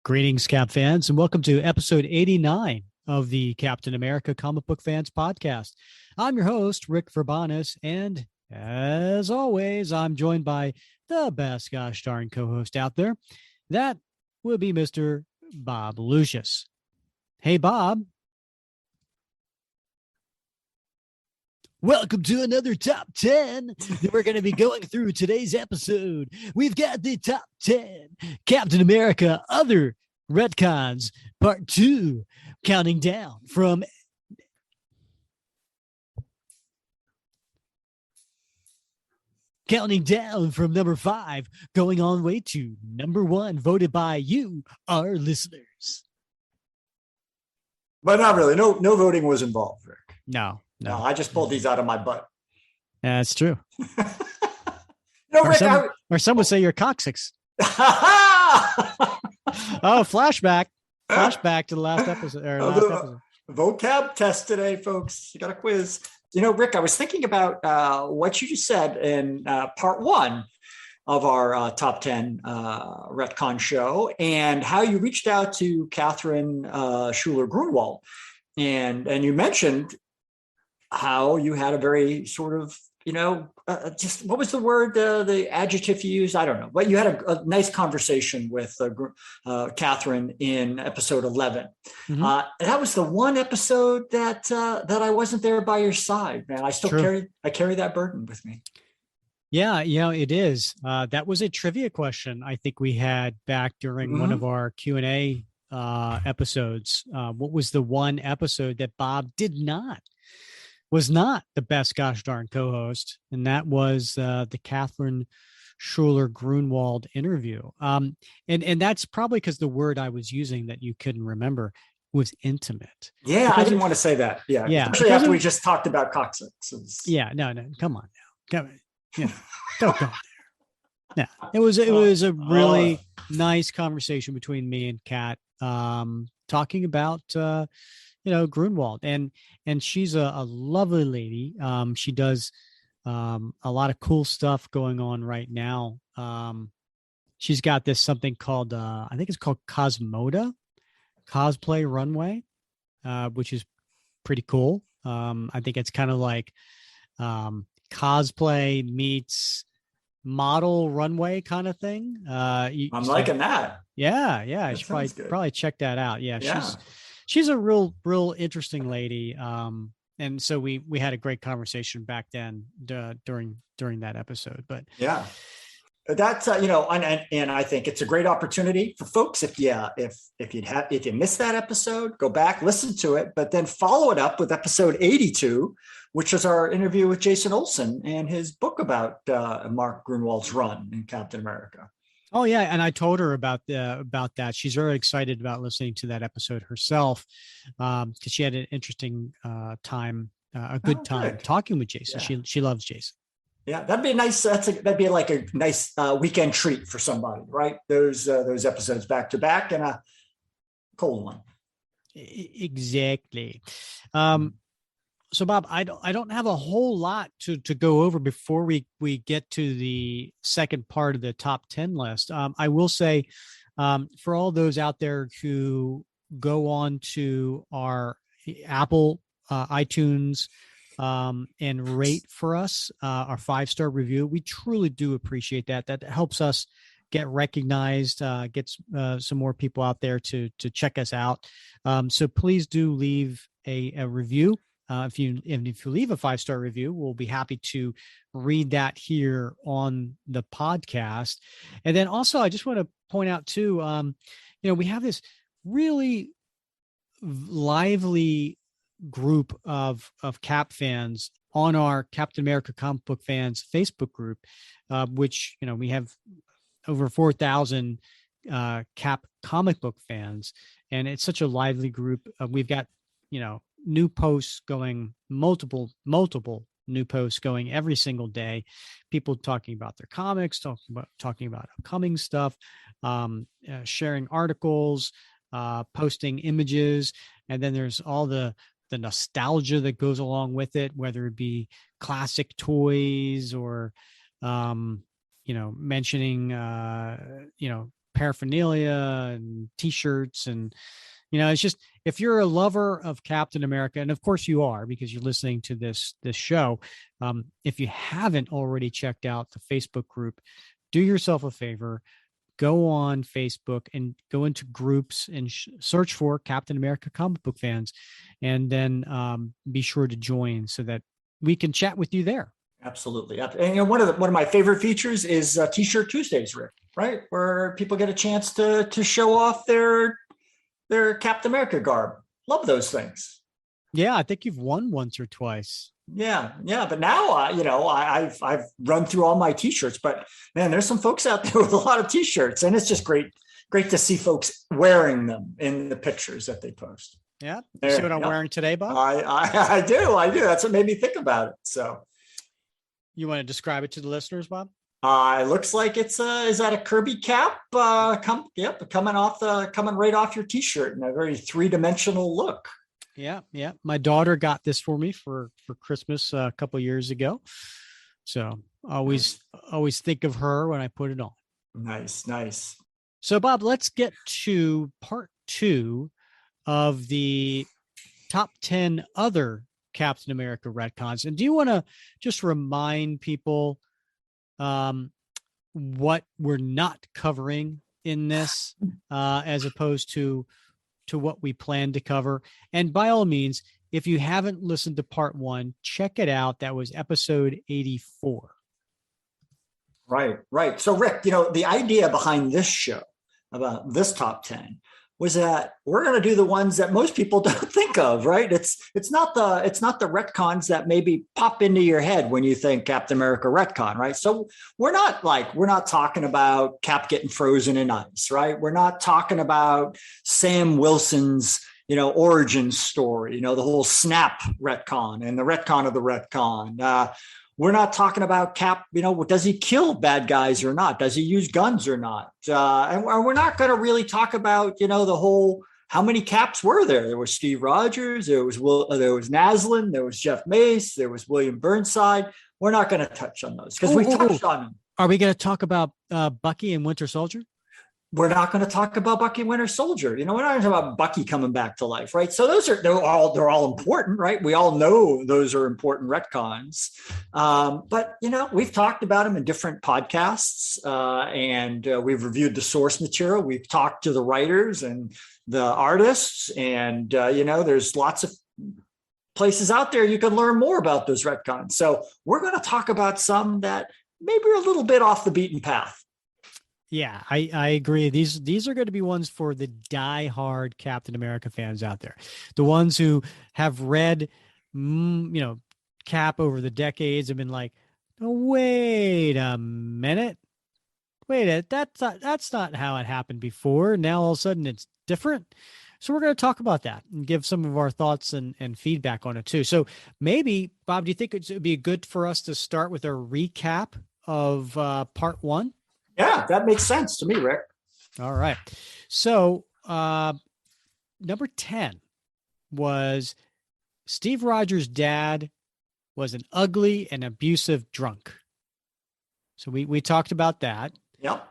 Greetings, Cap fans, and welcome to episode 89 of the Captain America Comic Book Fans Podcast. I'm your host, Rick Verbanis, and as always, I'm joined by the best gosh darn co-host out there. That would be Mr. Bob Lucius. Hey, Bob. Welcome to another top 10 that we're going to be going through today's episode. We've got the top 10 Captain America Other Retcons Part 2, counting down from number 5, going on way to number 1, voted by you, our listeners. But not really. No voting was involved, Rick. No. I just pulled these out of my butt. That's true. No, or, Rick, or some would say you're coccyx. Oh, flashback to the last episode. Vocab test today, folks. You got a quiz. You know, Rick, I was thinking about what you just said in part 1 of our top 10 Retcon show, and how you reached out to Catherine Schuler-Grunwald, and you mentioned how you had a very sort of, just what was the word, the adjective you used? I don't know, but you had a nice conversation with Catherine in episode 11. Mm-hmm. That was the one episode that I wasn't there by your side, man. I still carry that burden with me. Yeah, it is. That was a trivia question I think we had back during one of our Q&A episodes. What was the one episode that Bob was not the best gosh darn co-host? And that was the Catherine Schuler-Grunwald interview. And that's probably because the word I was using that you couldn't remember was intimate. Yeah, I didn't want to say that. Yeah. Especially after we just talked about coccyxes. Yeah, no, come on now. Come on. Yeah, don't go there. Yeah, it was a really nice conversation between me and Kat, talking about Grunwald, and she's a lovely lady. She does a lot of cool stuff going on right now. She's got this something called I think it's called Cosmoda Cosplay Runway, which is pretty cool. I think it's kind of like cosplay meets model runway kind of thing. I'm liking that. Yeah. I should probably check that out. Yeah. She's a real interesting lady. And so we had a great conversation back then during that episode. But yeah, that's and I think it's a great opportunity for folks. If you missed that episode, go back, listen to it, but then follow it up with episode 82, which is our interview with Jason Olsen and his book about Mark Grunwald's run in Captain America. Oh yeah, and I told her about that. She's very excited about listening to that episode herself, because she had an interesting time, a good time talking with Jason. Yeah. She loves Jason. Yeah, that'd be nice. That'd be like a nice weekend treat for somebody, right? Those episodes back to back, and a cold one. Exactly. So Bob, I don't have a whole lot to go over before we get to the second part of the top 10 list. I will say, for all those out there who go on to our Apple iTunes and rate for us our 5-star review, we truly do appreciate that. That helps us get recognized, gets some more people out there to check us out. So please do leave a review. If you leave a 5-star review, we'll be happy to read that here on the podcast. And then also, I just want to point out too, we have this really lively group of Cap fans on our Captain America Comic Book Fans Facebook group, which we have over 4,000 Cap comic book fans, and it's such a lively group. We've got new posts going, multiple new posts going every single day, people talking about their comics, talking about upcoming stuff, sharing articles, posting images, and then there's all the the nostalgia that goes along with it, whether it be classic toys or, mentioning, paraphernalia and t-shirts. And, it's just, if you're a lover of Captain America, and of course you are, because you're listening to this show, if you haven't already checked out the Facebook group, do yourself a favor, go on Facebook and go into groups and search for Captain America comic book fans, and then be sure to join so that we can chat with you there. Absolutely. And one of my favorite features is T-shirt Tuesdays, Rick, right? Where people get a chance to show off their Captain America garb. Love those things. Yeah, I think you've won once or twice. Yeah. But now, I've run through all my T-shirts, but man, there's some folks out there with a lot of T-shirts, and it's just great to see folks wearing them in the pictures that they post. Yeah. You see what I'm wearing today, Bob? I do. That's what made me think about it. So you want to describe it to the listeners, Bob? It looks like is that a Kirby cap? Coming right off your T-shirt in a very 3-dimensional look. Yeah. My daughter got this for me for Christmas a couple of years ago. So always think of her when I put it on. Nice. So Bob, let's get to part 2 of the top 10 other Captain America retcons. And do you want to just remind people what we're not covering in this as opposed to what we plan to cover? And by all means, if you haven't listened to part 1, check it out. That was episode 84. Right. So Rick, the idea behind this show about this top 10 was that we're going to do the ones that most people don't think of, right? It's not the retcons that maybe pop into your head when you think Captain America retcon, right? So we're not talking about Cap getting frozen in ice, right? We're not talking about Sam Wilson's, origin story, the whole Snap retcon and the retcon of the retcon. We're not talking about Cap, does he kill bad guys or not? Does he use guns or not? And we're not going to really talk about, the whole, how many Caps were there? There was Steve Rogers, there was Naslin, there was Jeff Mace, there was William Burnside. We're not going to touch on those because we touched on them. Are we going to talk about Bucky and Winter Soldier? We're not going to talk about Bucky Winter Soldier. We're not talking about Bucky coming back to life, right? So they're all important, right? We all know those are important retcons. But we've talked about them in different podcasts, and we've reviewed the source material. We've talked to the writers and the artists, and there's lots of places out there you can learn more about those retcons. So we're going to talk about some that maybe are a little bit off the beaten path. Yeah, I agree. These are going to be ones for the diehard Captain America fans out there, the ones who have read, Cap over the decades and been like, oh, wait a minute, that's not how it happened before. Now all of a sudden it's different. So we're going to talk about that and give some of our thoughts and feedback on it too. So maybe, Bob, do you think it would be good for us to start with a recap of part 1? Yeah, that makes sense to me, Rick. All right. So number 10 was Steve Rogers' dad was an ugly and abusive drunk. So we talked about that. Yep.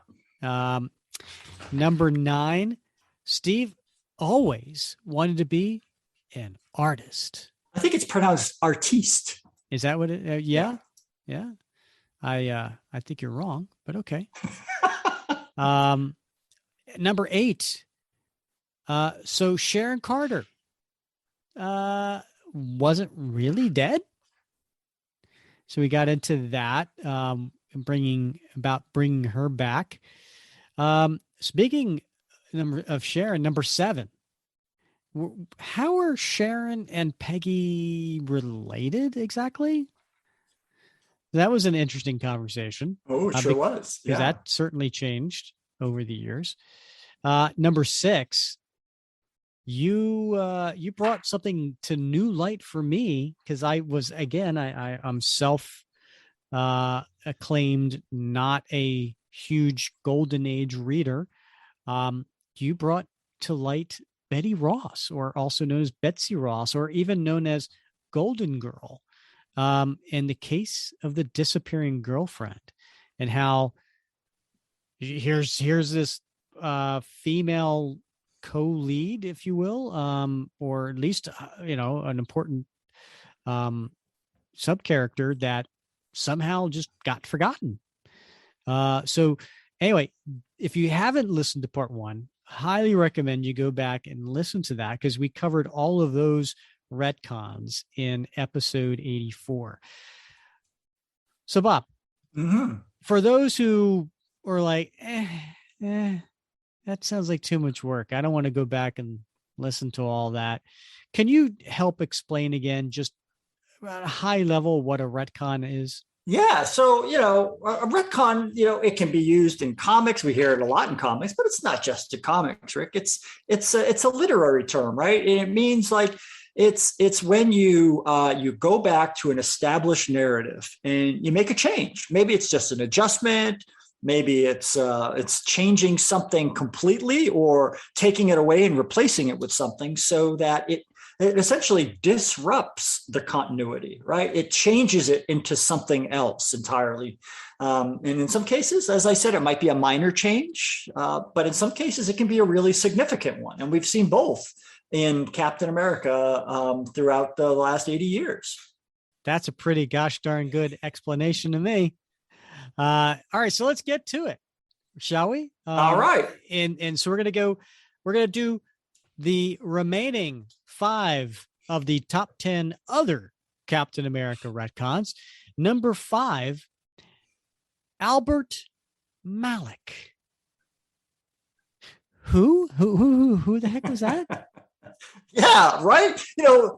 Number 9, Steve always wanted to be an artist. I think it's pronounced artiste. Is that what it? Yeah. I think you're wrong, but okay. Number 8. So Sharon Carter wasn't really dead. So we got into that, and bringing her back. Speaking of Sharon, number 7. How are Sharon and Peggy related exactly? That was an interesting conversation. Oh, it sure was. Yeah. That certainly changed over the years. Number 6, you brought something to new light for me because I'm self acclaimed, not a huge golden age reader. You brought to light Betty Ross, or also known as Betsy Ross, or even known as Golden Girl, in the case of the disappearing girlfriend, and how here's this female co-lead, if you will, or at least an important sub character that somehow just got forgotten. So anyway, if you haven't listened to part one, highly recommend you go back and listen to that, because we covered all of those retcons in episode 84. So Bob, for those who are like, that sounds like too much work, I don't want to go back and listen to all that, can you help explain again, just at a high level, what a retcon is? Yeah. So, a retcon, it can be used in comics. We hear it a lot in comics, but it's not just to comics, Rick. It's a literary term, right? And it means like it's when you go back to an established narrative and you make a change. Maybe it's just an adjustment. Maybe it's changing something completely, or taking it away and replacing it with something so that it essentially disrupts the continuity, right? It changes it into something else entirely. And in some cases, as I said, it might be a minor change, but in some cases, it can be a really significant one. And we've seen both in Captain America throughout the last 80 years. That's a pretty gosh darn good explanation to me. All right, so let's get to it, shall we? All right. And so we're going to do the remaining 5 of the top 10 other Captain America retcons. Number 5, Albert Malik. Who the heck was that? Yeah, right.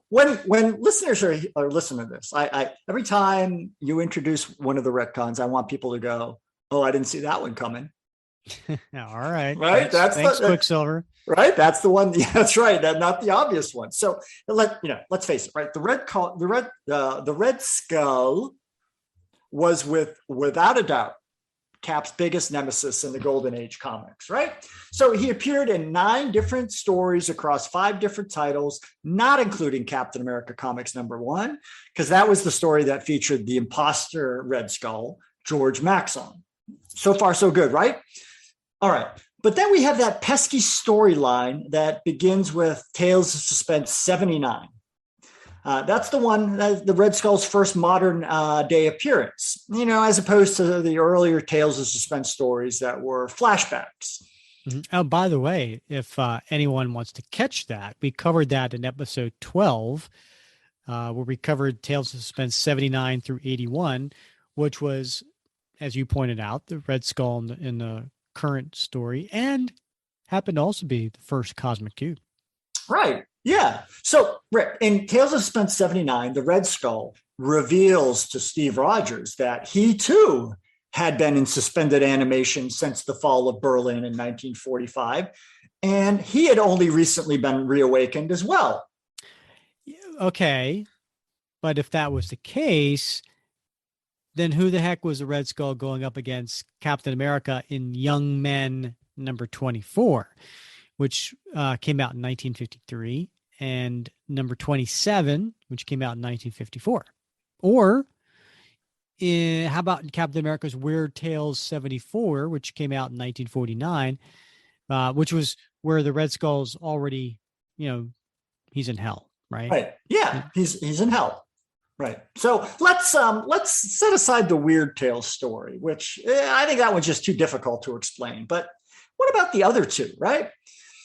When listeners are listening to this, I every time you introduce one of the retcons, I want people to go, "Oh, I didn't see that one coming." All right. Right. Thanks, Quicksilver. Right. That's the one. Yeah, that's right. Not the obvious one. So let's face it. Right. The Red Skull was without a doubt Cap's biggest nemesis in the Golden Age comics, right? So he appeared in 9 different stories across 5 different titles, not including Captain America Comics #1, because that was the story that featured the imposter Red Skull, George Maxon. So far, so good, right? All right. But then we have that pesky storyline that begins with Tales of Suspense 79. That's the one, the Red Skull's first modern day appearance, as opposed to the earlier Tales of Suspense stories that were flashbacks. Mm-hmm. Oh, by the way, if anyone wants to catch that, we covered that in episode 12, where we covered Tales of Suspense 79 through 81, which was, as you pointed out, the Red Skull in the current story, and happened to also be the first Cosmic Cube. Right. Yeah. So, Rick, in Tales of Suspense 79, the Red Skull reveals to Steve Rogers that he too had been in suspended animation since the fall of Berlin in 1945, and he had only recently been reawakened as well. Okay. But if that was the case, then who the heck was the Red Skull going up against Captain America in Young Men number 24? Which came out in 1953, and number 27, which came out in 1954. Or how about Captain America's Weird Tales 74, which came out in 1949, which was where the Red Skull's already, he's in hell, right? Right. Yeah, he's in hell. Right. So let's set aside the Weird Tales story, which I think that one's just too difficult to explain. But what about the other 2, right?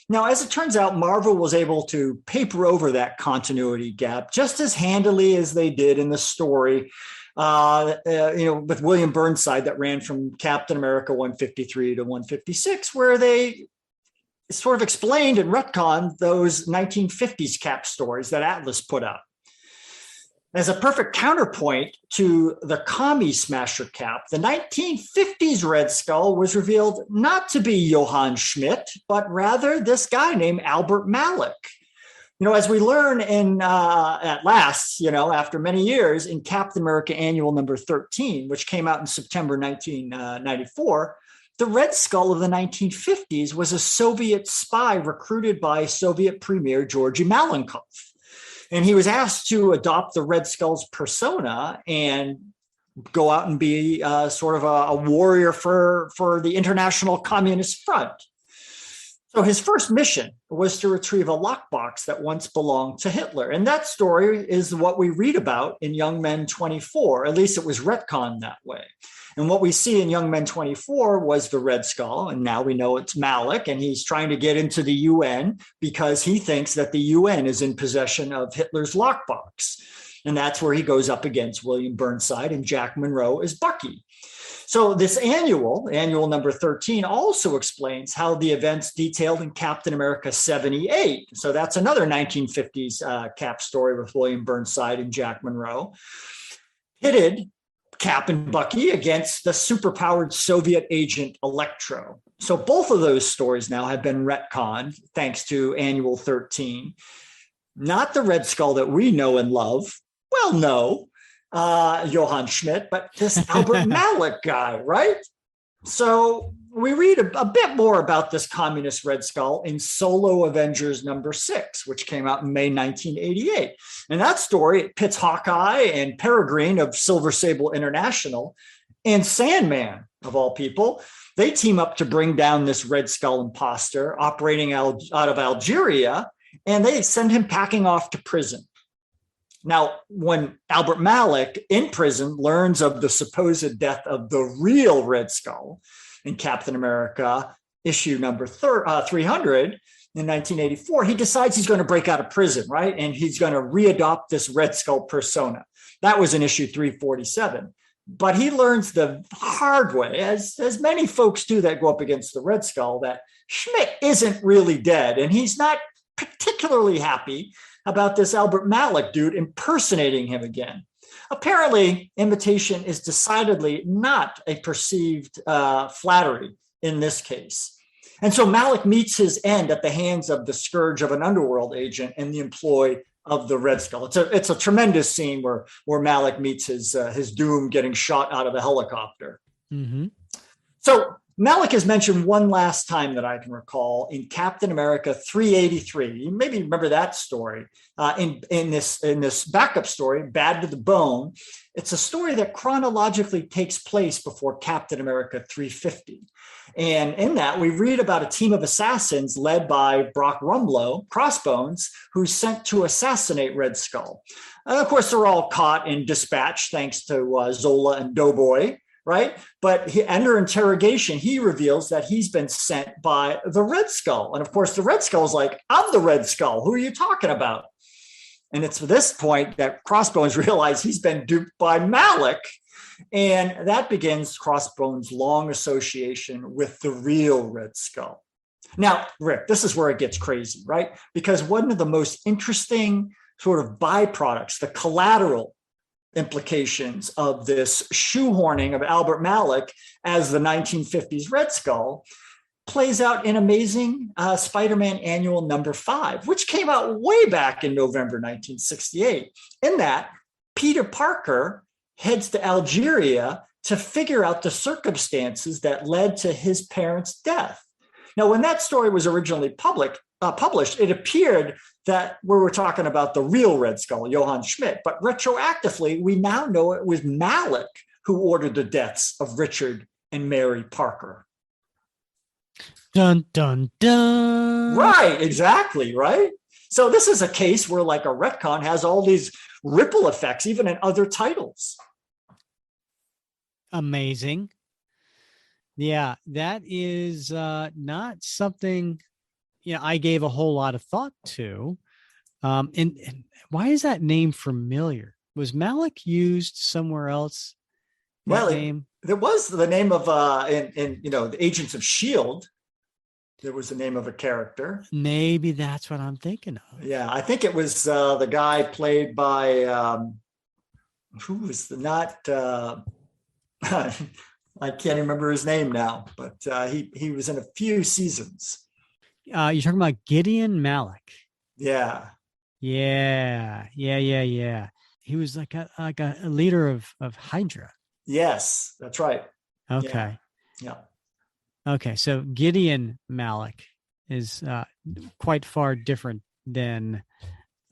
Now, as it turns out, Marvel was able to paper over that continuity gap just as handily as they did in the story, with William Burnside that ran from Captain America 153 to 156, where they sort of explained and retconned those 1950s Cap stories that Atlas put out. As a perfect counterpoint to the commie smasher Cap, the 1950s Red Skull was revealed not to be Johann Schmidt, but rather this guy named Albert Malik. As we learn at last, after many years, in Captain America Annual number 13, which came out in September 1994, the Red Skull of the 1950s was a Soviet spy recruited by Soviet Premier Georgy Malenkov. And he was asked to adopt the Red Skull's persona and go out and be sort of a warrior for the International Communist Front. So his first mission was to retrieve a lockbox that once belonged to Hitler. And that story is what we read about in Young Men 24. At least it was retconned that way. And what we see in Young Men 24 was the Red Skull. And now we know it's Malik. And he's trying to get into the UN because he thinks that the UN is in possession of Hitler's lockbox. And that's where he goes up against William Burnside and Jack Monroe as Bucky. So this annual number 13, also explains how the events detailed in Captain America 78. So that's another 1950s Cap story with William Burnside and Jack Monroe. Pitted Cap and Bucky against the superpowered Soviet agent Electro. So both of those stories now have been retconned thanks to annual 13. Not the Red Skull that we know and love. Well, no. Johann Schmidt, but this Albert Malik guy, right? So we read a bit more about this communist Red Skull in Solo Avengers number 6, which came out in May 1988. And that story pits Hawkeye and Peregrine of Silver Sable International and Sandman, of all people. They team up to bring down this Red Skull imposter operating out of Algeria, and they send him packing off to prison. Now, when Albert Malik in prison learns of the supposed death of the real Red Skull in Captain America issue number 300 in 1984, he decides he's going to break out of prison, right? And he's going to readopt this Red Skull persona. That was in issue 347. But he learns the hard way, as many folks do that go up against the Red Skull, that Schmidt isn't really dead. And he's not particularly happy about this Albert Malik dude impersonating him again. Apparently, imitation is decidedly not a perceived flattery in this case. And so Malik meets his end at the hands of the scourge of an underworld agent in the employ of the Red Skull. It's a tremendous scene where Malik meets his doom getting shot out of a helicopter. Mm-hmm. So Malik is mentioned one last time that I can recall in Captain America 383. You maybe remember that story. In this backup story, Bad to the Bone, it's a story that chronologically takes place before Captain America 350. And in that, we read about a team of assassins led by Brock Rumlow, Crossbones, who's sent to assassinate Red Skull. And of course, they're all caught and dispatched thanks to Zola and Doughboy. Right. But under interrogation, he reveals that he's been sent by the Red Skull. And of course, the Red Skull is like, I'm the Red Skull. Who are you talking about? And it's at this point that Crossbones realizes he's been duped by Malik. And that begins Crossbones' long association with the real Red Skull. Now, Rick, this is where it gets crazy, right? Because one of the most interesting sort of byproducts, the collateral implications of this shoehorning of Albert Malik as the 1950s Red Skull plays out in Amazing Spider-Man Annual number 5, which came out way back in November 1968. In that, Peter Parker heads to Algeria to figure out the circumstances that led to his parents' death. Now, when that story was originally published, it appeared that we were talking about the real Red Skull, Johann Schmidt. But retroactively, we now know it was Malik who ordered the deaths of Richard and Mary Parker. Dun, dun, dun. Right, exactly, right? So this is a case where like a retcon has all these ripple effects, even in other titles. Amazing. Yeah, that is not something I gave a whole lot of thought to. And why is that name familiar? Was Malik used somewhere else? Well, there was the name of in the Agents of S.H.I.E.L.D. There was the name of a character. Maybe that's what I'm thinking of. Yeah, I think it was the guy played by who was not. I can't remember his name now, but he was in a few seasons. You're talking about Gideon Malik. Yeah. He was like a leader of Hydra. Yes, that's right. Okay. Yeah. Okay, so Gideon Malik is quite far different than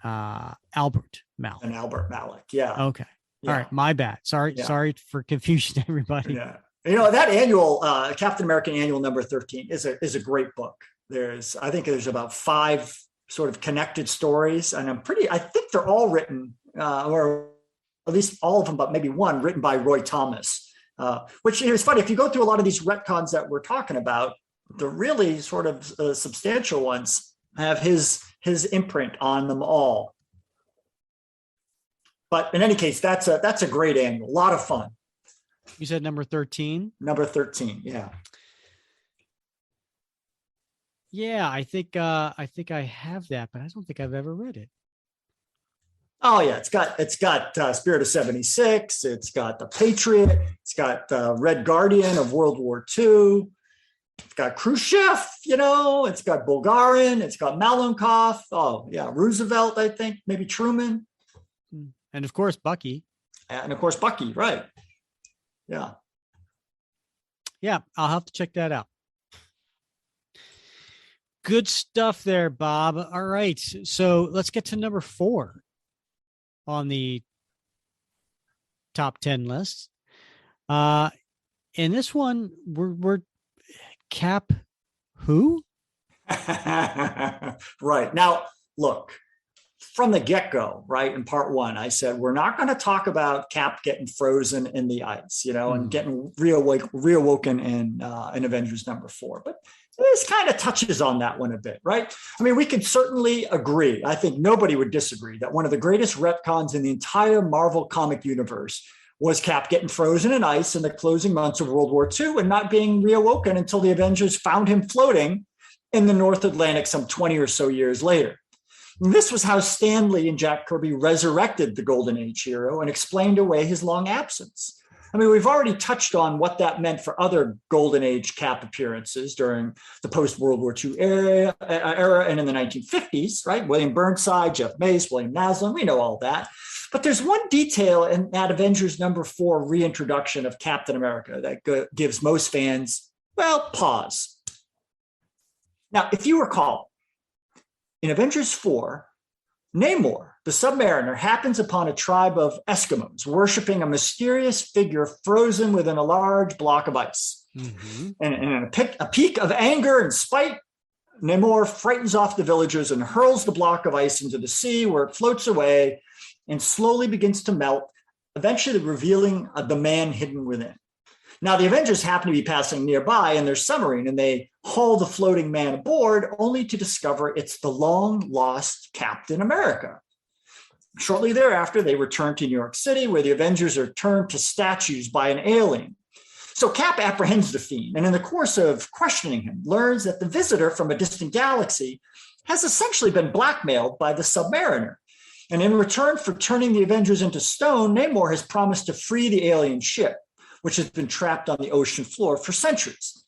Albert Malik. And Albert Malik. Yeah. Okay. All Yeah. right, my bad. Sorry, Yeah. sorry for confusion, everybody. Yeah. That annual Captain America annual number 13 is a great book. I think there's about 5 sort of connected stories, and I think they're all written, or at least all of them, but maybe one written by Roy Thomas, which is funny. If you go through a lot of these retcons that we're talking about, the really sort of substantial ones have his imprint on them all. But in any case, that's a great annual, a lot of fun. You said number 13? Number 13, yeah. Yeah, I think I have that, but I don't think I've ever read it. Oh yeah, it's got Spirit of 76. It's got the Patriot. It's got Red Guardian of World War II. It's got Khrushchev. It's got Bulgarin. It's got Malenkov. Oh yeah, Roosevelt. I think maybe Truman. And of course Bucky. And of course Bucky. Right. Yeah. Yeah, I'll have to check that out. Good stuff there, Bob. All right, so let's get to number 4 on the top 10 list. In this one, we're Cap who? Right. Now, look, from the get-go, right, in part 1, I said, we're not going to talk about Cap getting frozen in the ice, and getting reawoken in Avengers number 4. But this kind of touches on that one a bit, right? I mean, we can certainly agree. I think nobody would disagree that one of the greatest retcons in the entire Marvel comic universe was Cap getting frozen in ice in the closing months of World War II and not being reawoken until the Avengers found him floating in the North Atlantic some 20 or so years later. And this was how Stan Lee and Jack Kirby resurrected the Golden Age hero and explained away his long absence. I mean, we've already touched on what that meant for other Golden Age Cap appearances during the post-World War II era and in the 1950s, right? William Burnside, Jeff Mace, William Naslund, we know all that. But there's one detail in that Avengers number 4 reintroduction of Captain America that gives most fans, pause. Now, if you recall, in Avengers 4, Namor, the Submariner, happens upon a tribe of Eskimos worshiping a mysterious figure frozen within a large block of ice. Mm-hmm. And in a peak of anger and spite, Namor frightens off the villagers and hurls the block of ice into the sea, where it floats away and slowly begins to melt, eventually revealing the man hidden within. Now, the Avengers happen to be passing nearby in their submarine, and they haul the floating man aboard, only to discover it's the long-lost Captain America. Shortly thereafter, they return to New York City, where the Avengers are turned to statues by an alien. So Cap apprehends the Fiend, and in the course of questioning him, learns that the visitor from a distant galaxy has essentially been blackmailed by the Submariner. And in return for turning the Avengers into stone, Namor has promised to free the alien ship, which has been trapped on the ocean floor for centuries.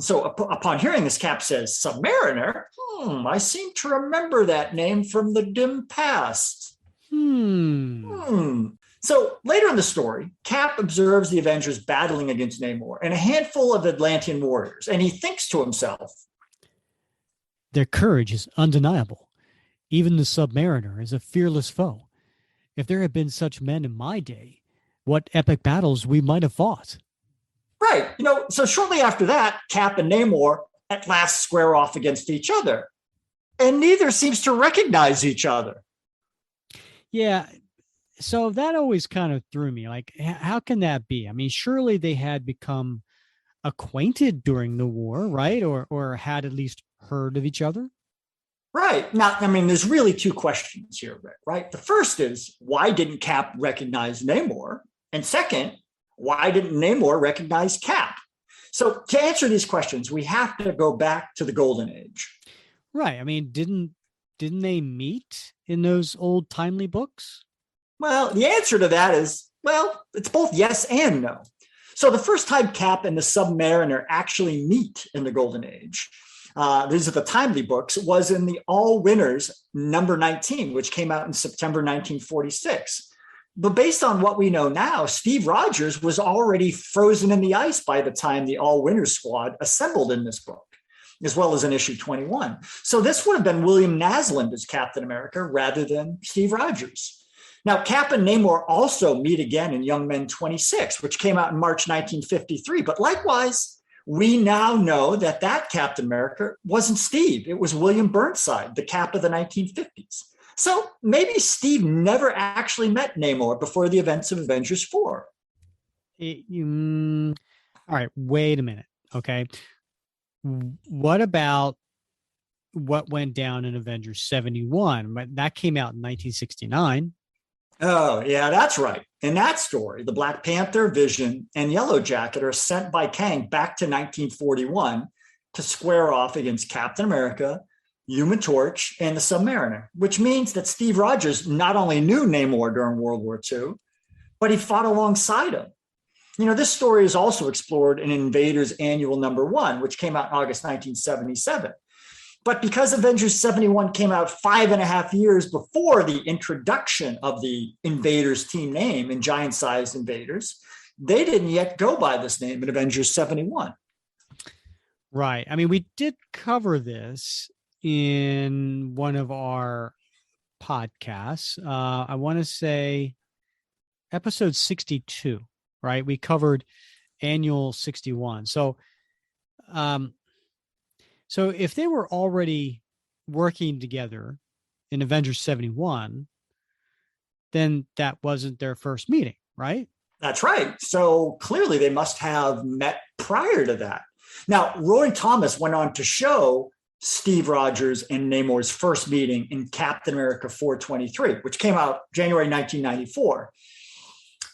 So upon hearing this, Cap says, Submariner? I seem to remember that name from the dim past. So later in the story, Cap observes the Avengers battling against Namor and a handful of Atlantean warriors, and he thinks to himself, their courage is undeniable. Even the Submariner is a fearless foe. If there had been such men in my day, what epic battles we might have fought. Right. So shortly after that, Cap and Namor at last square off against each other, and neither seems to recognize each other. Yeah. So that always kind of threw me. Like, how can that be? I mean, surely they had become acquainted during the war, right? Or had at least heard of each other. Right. Now, I mean, there's really 2 questions here, Rick, right? The first is, why didn't Cap recognize Namor? And second, why didn't Namor recognize Cap? So to answer these questions, we have to go back to the Golden Age. Right. I mean, didn't they meet in those old timely books? Well, the answer to that is, it's both yes and no. So the first time Cap and the Submariner actually meet in the Golden Age, these are the timely books, was in the All Winners number 19, which came out in September 1946. But based on what we know now, Steve Rogers was already frozen in the ice by the time the All Winners squad assembled in this book, as well as in issue 21. So this would have been William Naslund as Captain America rather than Steve Rogers. Now, Cap and Namor also meet again in Young Men 26, which came out in March 1953. But likewise, we now know that Captain America wasn't Steve. It was William Burnside, the Cap of the 1950s. So maybe Steve never actually met Namor before the events of Avengers 4. All right, wait a minute. Okay. What about what went down in Avengers 71? That came out in 1969. Oh, yeah, that's right. In that story, the Black Panther, Vision, and Yellow Jacket are sent by Kang back to 1941 to square off against Captain America, Human Torch, and the Submariner, which means that Steve Rogers not only knew Namor during World War II, but he fought alongside him. This story is also explored in Invaders Annual #1, which came out in August 1977. But because Avengers 71 came out 5.5 years before the introduction of the Invaders team name in giant-sized Invaders, they didn't yet go by this name in Avengers 71. Right. I mean, we did cover this in one of our podcasts. I want to say episode 62, right? We covered Annual 61. So if they were already working together in Avengers 71, then that wasn't their first meeting, right? That's right. So clearly they must have met prior to that. Now, Roy Thomas went on to show Steve Rogers and Namor's first meeting in Captain America 423, which came out January 1994.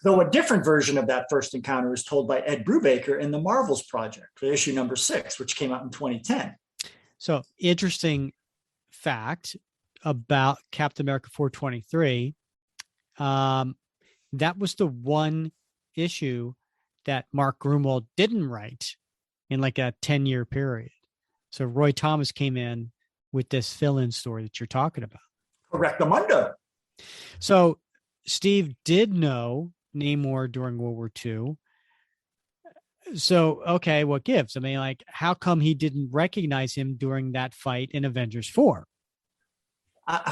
Though a different version of that first encounter is told by Ed Brubaker in the Marvels Project, issue #6, which came out in 2010. So interesting fact about Captain America 423. That was the one issue that Mark Gruenwald didn't write in like a 10-year period. So Roy Thomas came in with this fill-in story that you're talking about. Correctamundo. So Steve did know Namor during World War II. So, okay, what gives? I mean, like, how come he didn't recognize him during that fight in Avengers 4?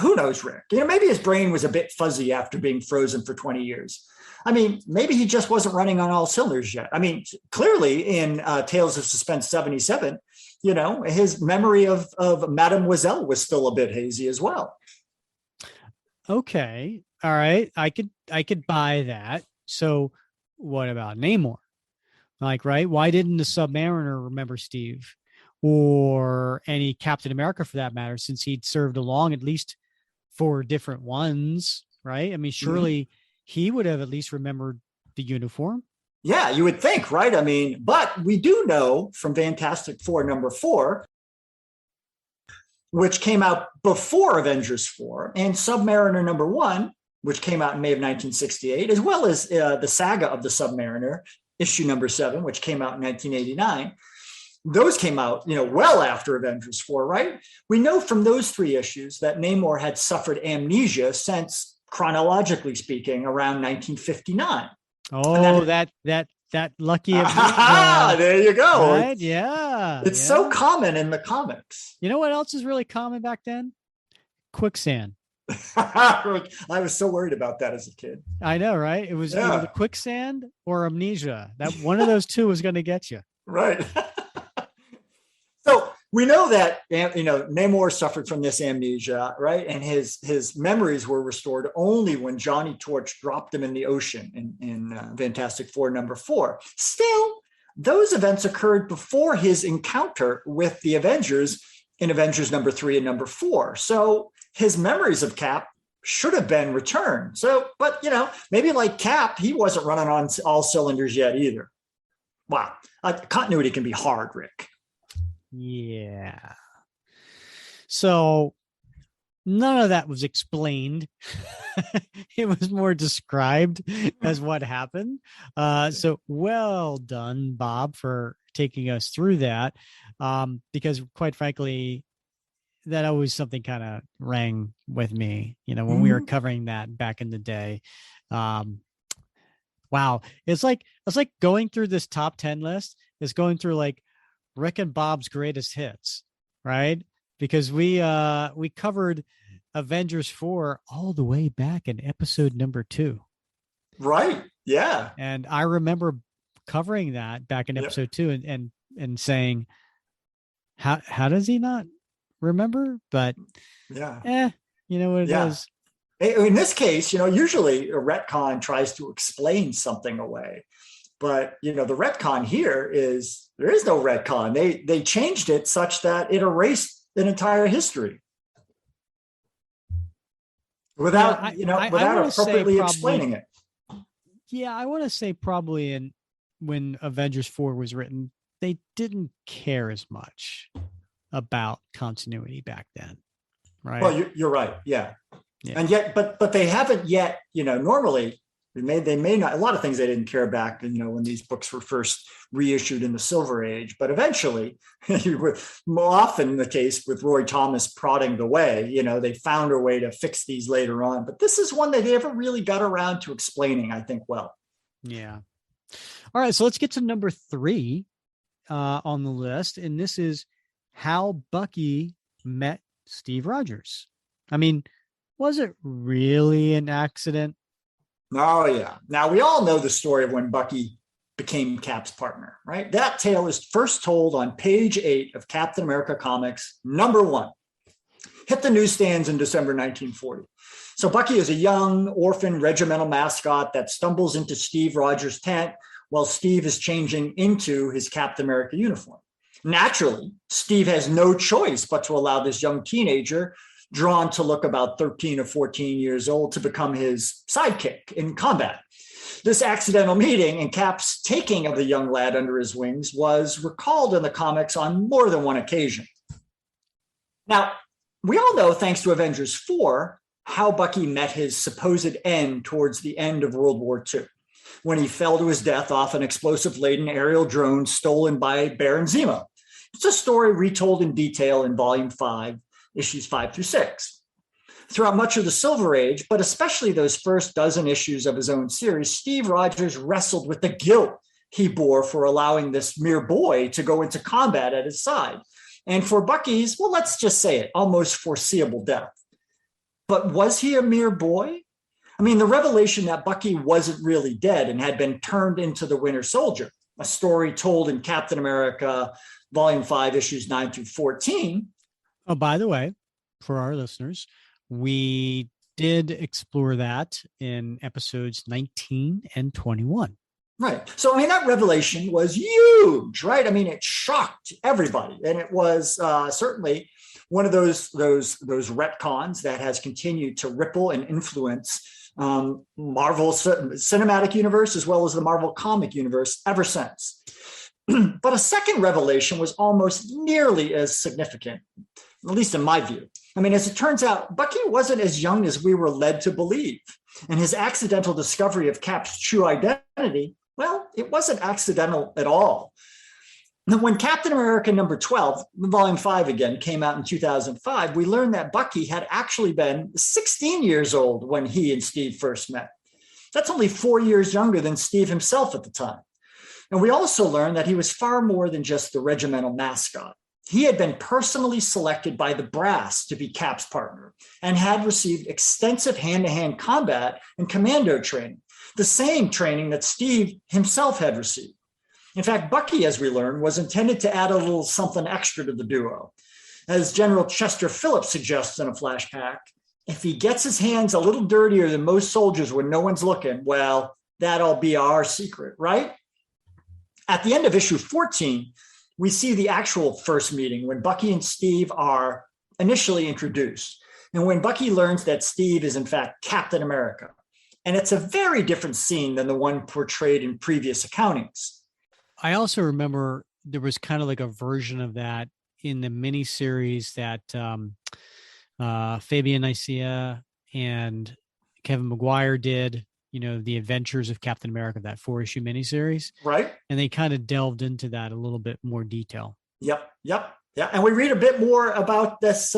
Who knows, Rick? Maybe his brain was a bit fuzzy after being frozen for 20 years. I mean, maybe he just wasn't running on all cylinders yet. I mean, clearly in Tales of Suspense 77, his memory of Mademoiselle was still a bit hazy as well. Okay. All right. I could buy that. So what about Namor? Like, right? Why didn't the Submariner remember Steve or any Captain America for that matter, since he'd served along at least 4 different ones, right? I mean, surely he would have at least remembered the uniform. Yeah, you would think, right? I mean, but we do know from Fantastic Four #4, which came out before Avengers 4, and Submariner #1, which came out in May of 1968, as well as the Saga of the Submariner, issue #7, which came out in 1989. Those came out, well after Avengers 4, right? We know from those 3 issues that Namor had suffered amnesia since, chronologically speaking, around 1959. Oh, that lucky there you go. Right? Yeah. It's so common in the comics. You know what else is really common back then? Quicksand. I was so worried about that as a kid. I know, right? It was either the quicksand or amnesia. That one of those two was going to get you. Right. So we know that, Namor suffered from this amnesia, right? And his memories were restored only when Johnny Torch dropped him in the ocean in Fantastic Four #4. Still, those events occurred before his encounter with the Avengers in Avengers #3 and #4. So his memories of Cap should have been returned. So, but, maybe like Cap, he wasn't running on all cylinders yet either. Wow. Continuity can be hard, Rick. Yeah. So none of that was explained. It was more described as what happened. So well done, Bob, for taking us through that. Because quite frankly, that always something kind of rang with me, when we were covering that back in the day. Wow. It's like going through this top 10 list is going through like Rick and Bob's greatest hits, right? Because we covered Avengers 4 all the way back in episode number 2. Right. Yeah. And I remember covering that back in episode 2 and saying, how does he not remember? But you know what it is. In this case, usually a retcon tries to explain something away, but the retcon here is there is no retcon. They changed it such that it erased an entire history without appropriately explaining it. Yeah, I want to say probably when Avengers 4 was written, they didn't care as much about continuity back then, right? Well, you're right. Yeah. And yet, but they haven't yet, normally they may not, a lot of things they didn't care back, when these books were first reissued in the Silver Age, but eventually, more often the case with Roy Thomas prodding the way, they found a way to fix these later on. But this is one that they never really got around to explaining, I think, well. Yeah. All right. So let's get to number 3 on the list. And this is how Bucky met Steve Rogers. I mean, was it really an accident? Oh, yeah. Now, we all know the story of when Bucky became Cap's partner, right? That tale is first told on page 8 of Captain America Comics, number 1. Hit the newsstands in December 1940. So Bucky is a young orphan regimental mascot that stumbles into Steve Rogers' tent while Steve is changing into his Captain America uniform. Naturally, Steve has no choice but to allow this young teenager, drawn to look about 13 or 14 years old, to become his sidekick in combat. This accidental meeting and Cap's taking of the young lad under his wings was recalled in the comics on more than one occasion. Now, we all know, thanks to Avengers 4, how Bucky met his supposed end towards the end of World War II, when he fell to his death off an explosive-laden aerial drone stolen by Baron Zemo. It's a story retold in detail in Volume 5, issues 5 through 6. Throughout much of the Silver Age, but especially those first dozen issues of his own series, Steve Rogers wrestled with the guilt he bore for allowing this mere boy to go into combat at his side, and for Bucky's, well, let's just say it, almost foreseeable death. But was he a mere boy? I mean, the revelation that Bucky wasn't really dead and had been turned into the Winter Soldier, a story told in Captain America, Volume 5, issues 9 through 14. Oh, by the way, for our listeners, we did explore that in episodes 19 and 21. Right. So, I mean, that revelation was huge, right? I mean, it shocked everybody. And it was certainly one of those retcons that has continued to ripple and influence Marvel Cinematic Universe as well as the Marvel Comic Universe ever since. But a second revelation was almost nearly as significant, at least in my view. I mean, as it turns out, Bucky wasn't as young as we were led to believe. And his accidental discovery of Cap's true identity, well, it wasn't accidental at all. Now, when Captain America number 12, Volume 5 again, came out in 2005, we learned that Bucky had actually been 16 years old when he and Steve first met. That's only 4 years younger than Steve himself at the time. And we also learned that he was far more than just the regimental mascot. He had been personally selected by the brass to be Cap's partner and had received extensive hand-to-hand combat and commando training, the same training that Steve himself had received. In fact, Bucky, as we learned, was intended to add a little something extra to the duo. As General Chester Phillips suggests in a flashback, if he gets his hands a little dirtier than most soldiers when no one's looking, well, that'll be our secret, right? At the end of issue 14, we see the actual first meeting when Bucky and Steve are initially introduced, and when Bucky learns that Steve is in fact Captain America. And it's a very different scene than the one portrayed in previous accountings. I also remember there was kind of like a version of that in the miniseries that Fabian Nicea and Kevin Maguire did, the Adventures of Captain America, that 4-issue miniseries. Right. And they kind of delved into that a little bit more detail. Yep. Yeah, and we read a bit more about this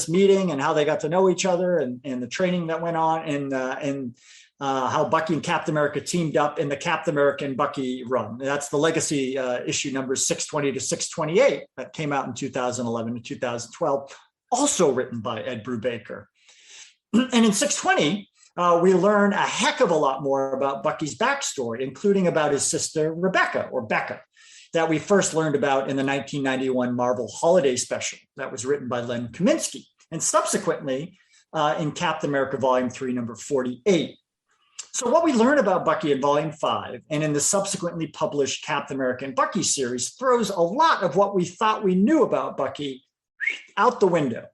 meeting and how they got to know each other and the training that went on and how Bucky and Captain America teamed up in the Captain America and Bucky run. That's the legacy issue numbers 620 to 628 that came out in 2011 to 2012, also written by Ed Brubaker. And in 620, we learn a heck of a lot more about Bucky's backstory, including about his sister, Rebecca, or Becca, that we first learned about in the 1991 Marvel Holiday Special that was written by Len Kaminsky, and subsequently in Captain America Volume 3, number 48. So what we learn about Bucky in Volume 5 and in the subsequently published Captain America and Bucky series throws a lot of what we thought we knew about Bucky out the window.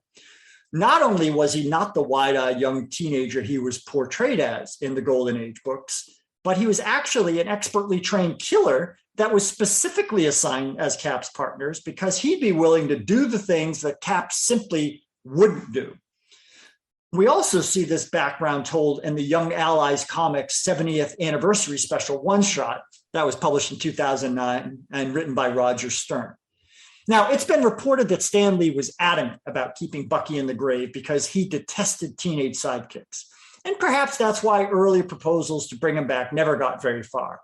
Not only was he not the wide-eyed young teenager he was portrayed as in the Golden Age books, but he was actually an expertly trained killer that was specifically assigned as Cap's partners because he'd be willing to do the things that Cap simply wouldn't do. We also see this background told in the Young Allies Comics 70th Anniversary Special one-shot that was published in 2009 and written by Roger Stern. Now, it's been reported that Stan Lee was adamant about keeping Bucky in the grave because he detested teenage sidekicks. And perhaps that's why early proposals to bring him back never got very far.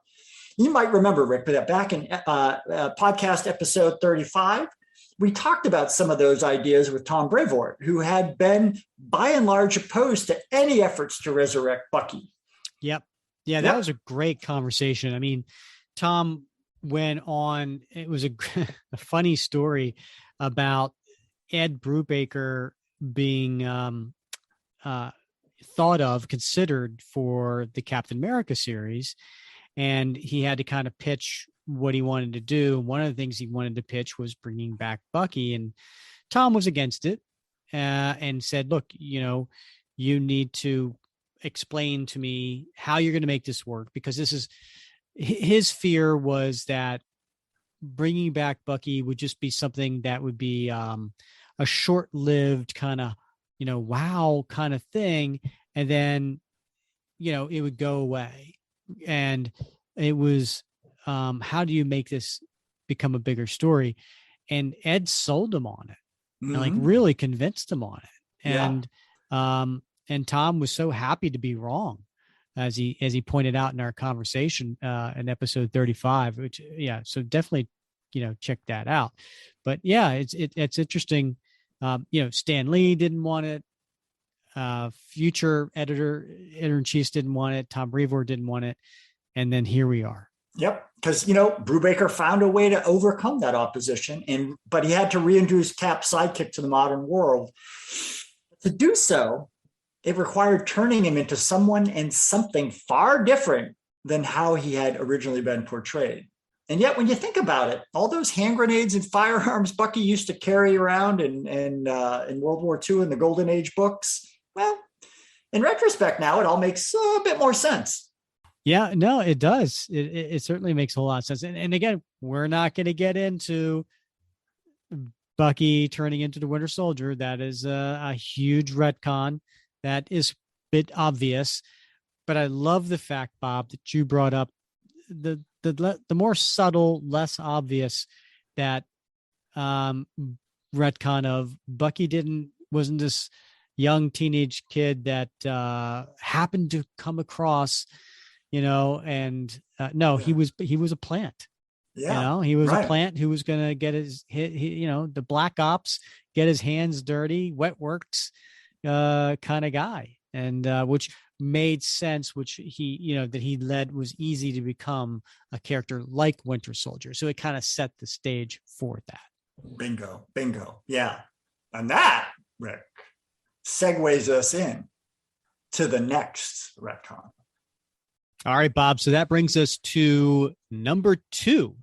You might remember, Rick, that back in podcast episode 35, we talked about some of those ideas with Tom Brevoort, who had been, by and large, opposed to any efforts to resurrect Bucky. Yep. Yeah, that was a great conversation. I mean, Tom went on, it was a funny story about Ed Brubaker being considered for the Captain America series. And he had to kind of pitch what he wanted to do. One of the things he wanted to pitch was bringing back Bucky, and Tom was against it and said, look, you need to explain to me how you're going to make this work, because this is his fear was that bringing back Bucky would just be something that would be a short-lived kind of, wow kind of thing. And then, it would go away. And it was, how do you make this become a bigger story? And Ed sold him on it, and like really convinced him on it. And Tom was so happy to be wrong, as he pointed out in our conversation in episode 35, which, so definitely, check that out. But yeah, it's interesting. Stan Lee didn't want it. Future editor-in-chiefs didn't want it. Tom Brevoort didn't want it. And then here we are. Yep. Because, Brubaker found a way to overcome that opposition, but he had to reintroduce Cap's sidekick to the modern world. To do so, it required turning him into someone and something far different than how he had originally been portrayed. And yet, when you think about it, all those hand grenades and firearms Bucky used to carry around in World War II in the Golden Age books, well, in retrospect now, it all makes a bit more sense. Yeah, no, it does. It certainly makes a lot of sense. And again, we're not going to get into Bucky turning into the Winter Soldier. That is a huge retcon. That is a bit obvious. But I love the fact, Bob, that you brought up the more subtle, less obvious that retcon of Bucky wasn't this young teenage kid that happened to come across, and no, he was a plant. Yeah, he was a plant who was going to get the black ops, get his hands dirty, wet works kind of guy, and which made sense, which that he led was easy to become a character like Winter Soldier. So it kind of set the stage for that. Bingo. Yeah. And that, Rick, segues us in to the next retcon. All right, Bob. So that brings us to number 2.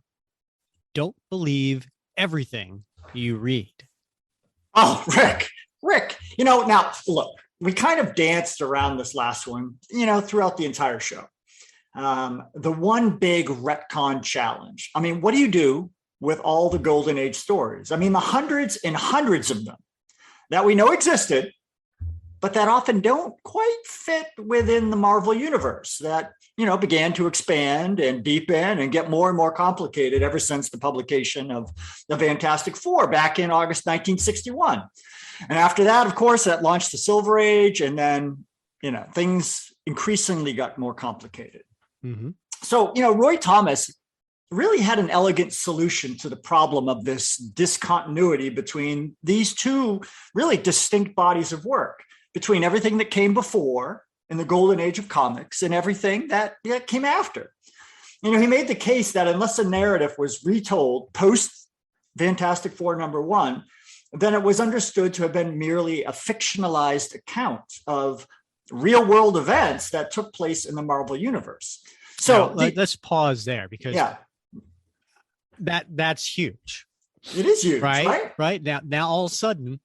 Don't believe everything you read. Oh, Rick, now look, we kind of danced around this last one, throughout the entire show. The one big retcon challenge. I mean, what do you do with all the Golden Age stories? I mean, the hundreds and hundreds of them that we know existed, but that often don't quite fit within the Marvel universe that, began to expand and deepen and get more and more complicated ever since the publication of the Fantastic Four back in August 1961. And after that, of course, that launched the Silver Age, and then, things increasingly got more complicated. Mm-hmm. So, Roy Thomas really had an elegant solution to the problem of this discontinuity between these two really distinct bodies of work, between everything that came before in the golden age of comics and everything that came after. He made the case that unless a narrative was retold post Fantastic Four #1, then it was understood to have been merely a fictionalized account of real world events that took place in the Marvel universe. So let's pause there, because that's huge. It is huge, right? Now all of a sudden,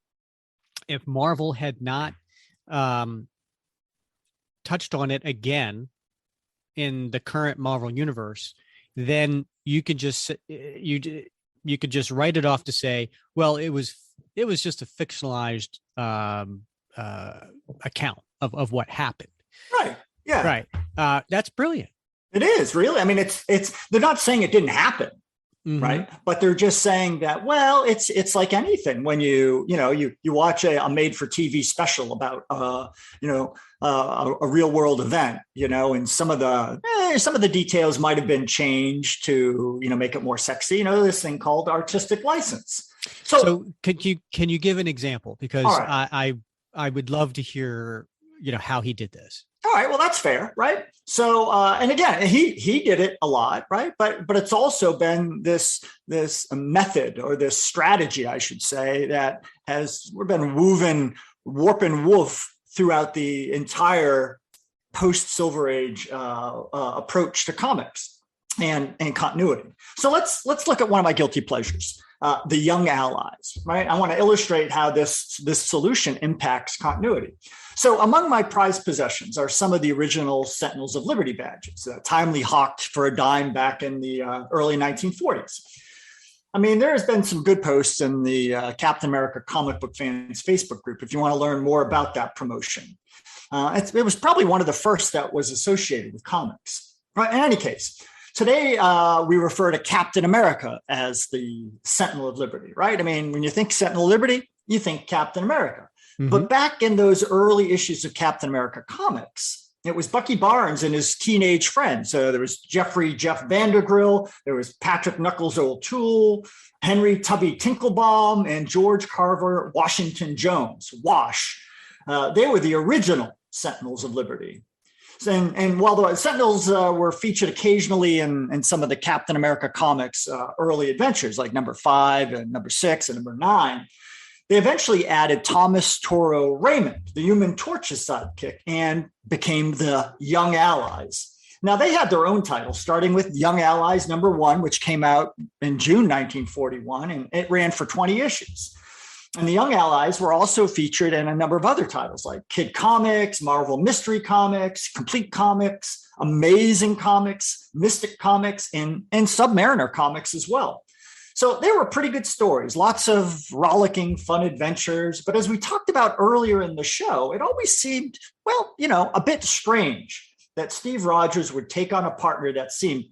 if Marvel had not touched on it again in the current Marvel universe, then you could just write it off to say, well, it was just a fictionalized account of what happened. Right. Yeah. Right. That's brilliant. It is, really. I mean, it's they're not saying it didn't happen. Mm-hmm. Right. But they're just saying that, well, it's like anything when you watch a made for TV special about, a real world event, and some of the details might have been changed to, make it more sexy, this thing called artistic license. So can you give an example? Because right. I would love to hear, how he did this. All right. Well, that's fair. Right. So, and again, he did it a lot. Right. But it's also been this method, or this strategy, I should say, that has been woven warp and woof throughout the entire post Silver Age approach to comics and continuity. So let's look at one of my guilty pleasures, the Young Allies. Right. I want to illustrate how this solution impacts continuity. So among my prized possessions are some of the original Sentinels of Liberty badges, timely hawked for a dime back in the early 1940s. I mean, there has been some good posts in the Captain America comic book fans Facebook group if you want to learn more about that promotion. It was probably one of the first that was associated with comics. Right? In any case, today we refer to Captain America as the Sentinel of Liberty, right? I mean, when you think Sentinel of Liberty, you think Captain America. Mm-hmm. But back in those early issues of Captain America comics, it was Bucky Barnes and his teenage friends. So there was Jeff Vandergrill, there was Patrick Knuckles O'Toole, Henry Tubby Tinklebaum, and George Carver Washington Jones, Wash. They were the original Sentinels of Liberty. And while the Sentinels were featured occasionally in some of the Captain America comics early adventures, like #5 and #6 and #9, they eventually added Thomas Toro Raymond, the Human Torch's sidekick, and became the Young Allies. Now, they had their own titles, starting with Young Allies #1, which came out in June 1941, and it ran for 20 issues. And the Young Allies were also featured in a number of other titles like Kid Comics, Marvel Mystery Comics, Complete Comics, Amazing Comics, Mystic Comics, and Submariner Comics as well. So they were pretty good stories, lots of rollicking, fun adventures. But as we talked about earlier in the show, it always seemed, a bit strange that Steve Rogers would take on a partner that seemed,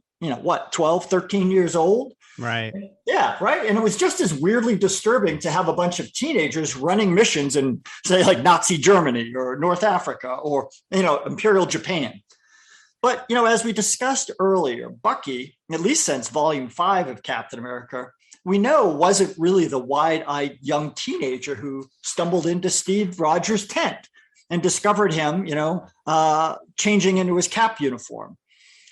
12, 13 years old. Right. Yeah, right. And it was just as weirdly disturbing to have a bunch of teenagers running missions in, say, like Nazi Germany or North Africa or, Imperial Japan. But, as we discussed earlier, Bucky, at least since Volume 5 of Captain America, we know wasn't really the wide-eyed young teenager who stumbled into Steve Rogers' tent and discovered him, changing into his Cap uniform.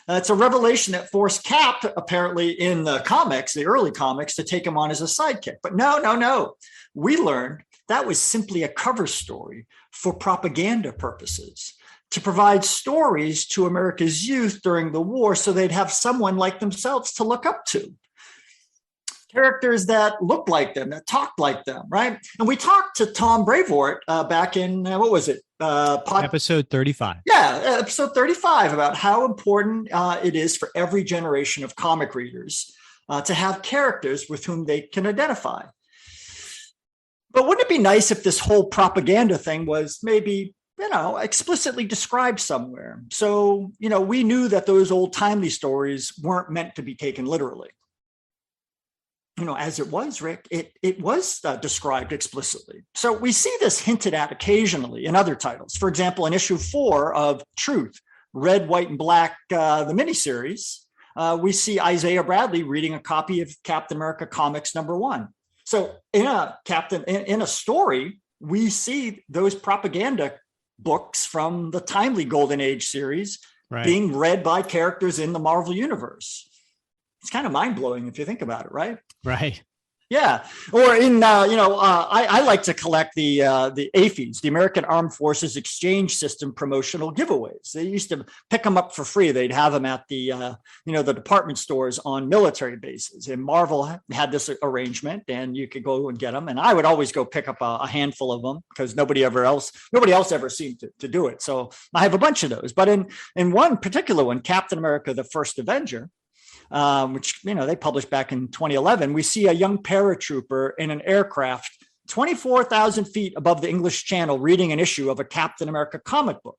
It's a revelation that forced Cap, apparently in the comics, the early comics, to take him on as a sidekick. But no. We learned that was simply a cover story for propaganda purposes, to provide stories to America's youth during the war so they'd have someone like themselves to look up to. Characters that looked like them, that talked like them, right? And we talked to Tom Brevoort back in, what was it? Episode 35. Yeah, episode 35, about how important it is for every generation of comic readers to have characters with whom they can identify. But wouldn't it be nice if this whole propaganda thing was maybe, explicitly described somewhere? So, we knew that those old timely stories weren't meant to be taken literally. As it was, Rick, it was described explicitly. So we see this hinted at occasionally in other titles. For example, in issue 4 of Truth, Red, White, and Black, the miniseries, we see Isaiah Bradley reading a copy of Captain America Comics #1. So in a story, we see those propaganda books from the timely Golden Age series being read by characters in the Marvel Universe. It's kind of mind-blowing if you think about it, right? Right. Yeah. Or in, I like to collect the AFES, the American Armed Forces Exchange System promotional giveaways. They used to pick them up for free. They'd have them at the department stores on military bases. And Marvel had this arrangement, and you could go and get them. And I would always go pick up a handful of them because nobody else ever seemed to do it. So I have a bunch of those. But in one particular one, Captain America, the First Avenger, which they published back in 2011, we see a young paratrooper in an aircraft 24,000 feet above the English Channel reading an issue of a Captain America comic book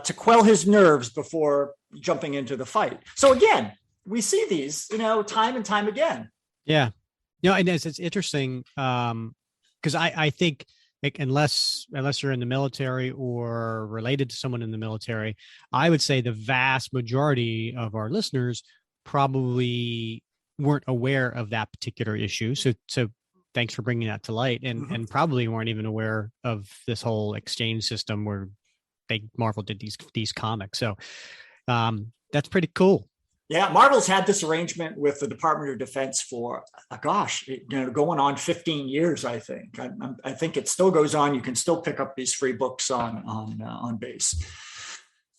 to quell his nerves before jumping into the fight. So again, we see these, time and time again. Yeah. And it's interesting because I think, like, unless you're in the military or related to someone in the military, I would say the vast majority of our listeners probably weren't aware of that particular issue. So thanks for bringing that to light, and probably weren't even aware of this whole exchange system where Marvel did these comics. So that's pretty cool. Yeah, Marvel's had this arrangement with the Department of Defense for, going on 15 years, I think. I think it still goes on. You can still pick up these free books on base.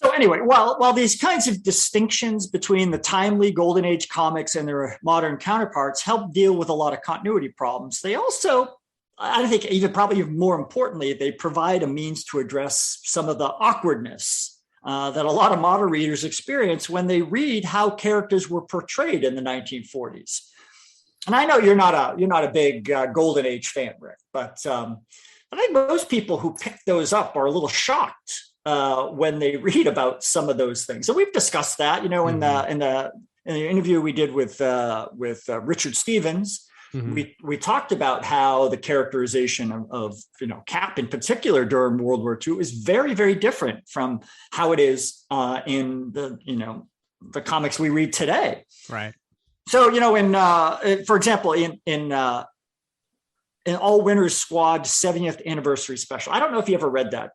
So anyway, while these kinds of distinctions between the timely Golden Age comics and their modern counterparts help deal with a lot of continuity problems, they also, I think probably more importantly, they provide a means to address some of the awkwardness that a lot of modern readers experience when they read how characters were portrayed in the 1940s. And I know you're not a big Golden Age fan, Rick, but I think most people who pick those up are a little shocked when they read about some of those things. So we've discussed that, in the interview we did with Richard Stevens. We talked about how the characterization of Cap in particular during World War II is very, very different from how it is in the comics we read today. Right. So for example, in All Winners Squad 70th anniversary special. I don't know if you ever read that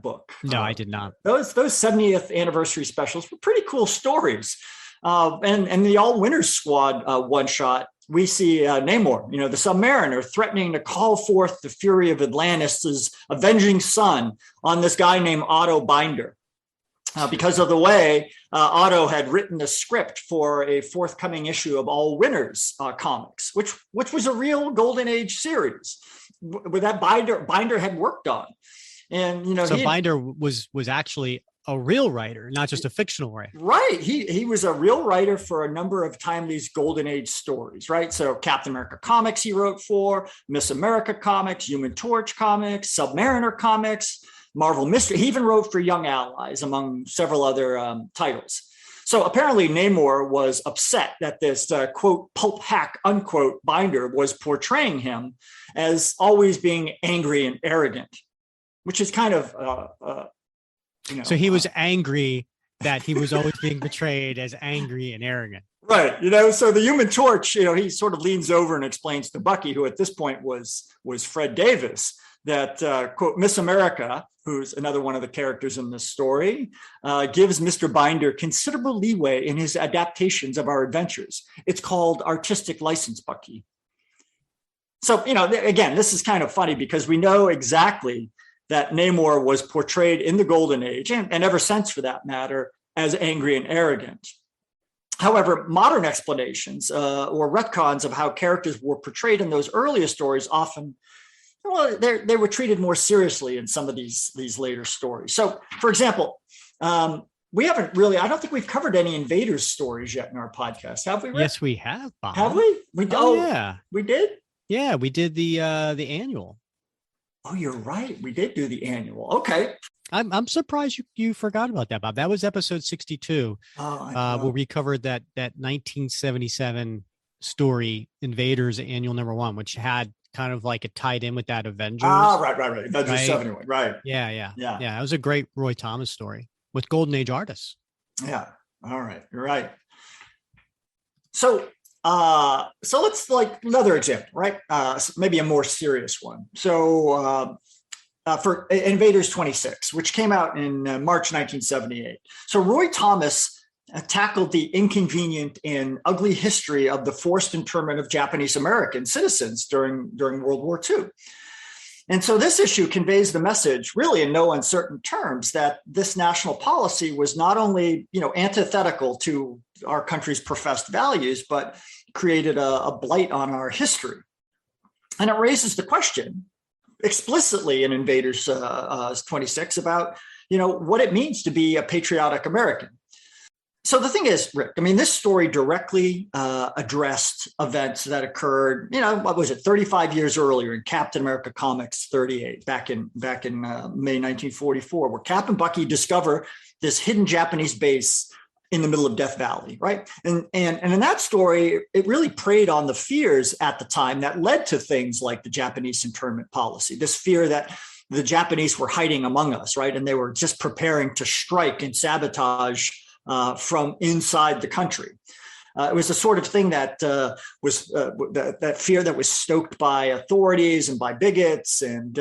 book. No, I did not. Those 70th anniversary specials were pretty cool stories. And the All Winners Squad one shot, we see Namor, the Submariner, threatening to call forth the fury of Atlantis' avenging son on this guy named Otto Binder. Because of the way Otto had written the script for a forthcoming issue of All Winners comics, which was a real Golden Age series where that Binder had worked on. And so Binder was actually a real writer, not just a fictional writer. Right. He was a real writer for a number of Timely's Golden Age stories, right? So Captain America comics he wrote for, Miss America comics, Human Torch comics, Submariner comics, Marvel Mystery. He even wrote for Young Allies, among several other titles. So apparently Namor was upset that this, quote, pulp hack, unquote, Binder was portraying him as always being angry and arrogant, which is kind of, So he was angry that he was always being portrayed as angry and arrogant. Right. So the Human Torch, he sort of leans over and explains to Bucky, who at this point was Fred Davis, that, quote, Miss America, who's another one of the characters in this story, gives Mr. Binder considerable leeway in his adaptations of our adventures. It's called artistic license, Bucky. So, again, this is kind of funny because we know exactly that Namor was portrayed in the Golden Age, and ever since for that matter, as angry and arrogant. However, modern explanations or retcons of how characters were portrayed in those earlier stories often, they were treated more seriously in some of these later stories. So, for example, we haven't really, I don't think we've covered any Invaders stories yet in our podcast, have we, Rick? Yes, we have, Bob. Have we? Yeah. We did? Yeah, we did the annual. Oh, you're right. We did do the annual. Okay. I'm surprised you forgot about that, Bob. That was episode 62, where we covered that 1977 story, Invaders Annual #1, which had kind of like it tied in with that Avengers. Right. Avengers Right? 71. Right. Yeah. That was a great Roy Thomas story with Golden Age artists. Yeah. All right. You're right. So let's like another example, right? Maybe a more serious one. So for Invaders 26, which came out in March 1978. So Roy Thomas tackled the inconvenient and ugly history of the forced internment of Japanese American citizens during World War II. And so this issue conveys the message, really in no uncertain terms, that this national policy was not only, antithetical to our country's professed values, but created a blight on our history. And it raises the question explicitly in Invaders 26 about, what it means to be a patriotic American. So the thing is, Rick, this story directly addressed events that occurred, what was it, 35 years earlier in Captain America Comics 38, back in May 1944, where Cap and Bucky discover this hidden Japanese base in the middle of Death Valley, right? And in that story, it really preyed on the fears at the time that led to things like the Japanese internment policy, this fear that the Japanese were hiding among us, right? And they were just preparing to strike and sabotage from inside the country. It was the sort of thing that was that fear that was stoked by authorities and by bigots, and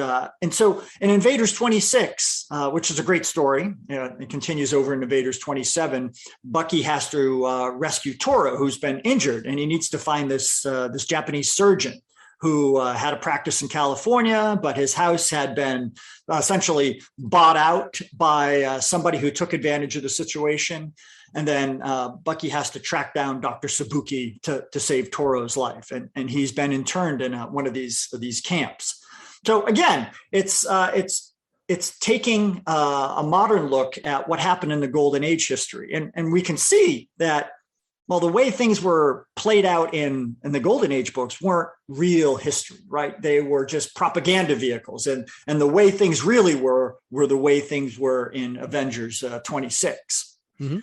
so in Invaders 26, which is a great story, it continues over in Invaders 27. Bucky has to rescue Toro, who's been injured, and he needs to find this Japanese surgeon who had a practice in California, but his house had been essentially bought out by somebody who took advantage of the situation. And then Bucky has to track down Dr. Sabuki to save Toro's life. And he's been interned in one of these camps. So again, it's taking a modern look at what happened in the Golden Age history. And we can see that, well, the way things were played out in the Golden Age books weren't real history, right? They were just propaganda vehicles. And the way things really were the way things were in Avengers 26. Mm-hmm.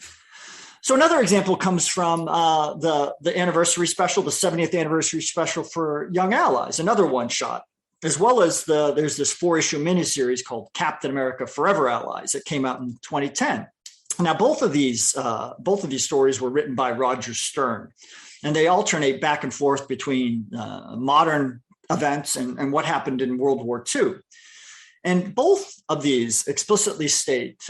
So another example comes from the anniversary special, the 70th anniversary special for Young Allies, another one shot, as well as there's this 4-issue miniseries called Captain America Forever Allies that came out in 2010. Now, both of these stories were written by Roger Stern, and they alternate back and forth between modern events and what happened in World War II. And both of these explicitly state,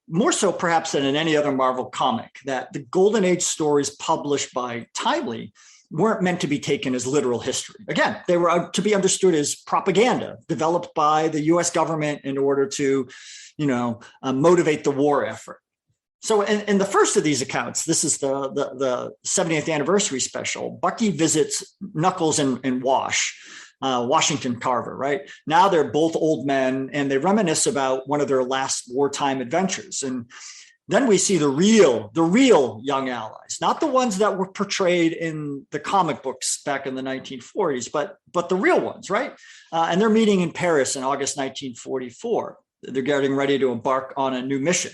more so perhaps than in any other Marvel comic, that the Golden Age stories published by Timely weren't meant to be taken as literal history. Again, they were to be understood as propaganda developed by the U.S. government in order to, motivate the war effort. So in the first of these accounts, this is the 70th anniversary special, Bucky visits Knuckles and Washington Carver, right? Now they're both old men, and they reminisce about one of their last wartime adventures. And then we see the real Young Allies, not the ones that were portrayed in the comic books back in the 1940s, but the real ones, right? And they're meeting in Paris in August 1944. They're getting ready to embark on a new mission.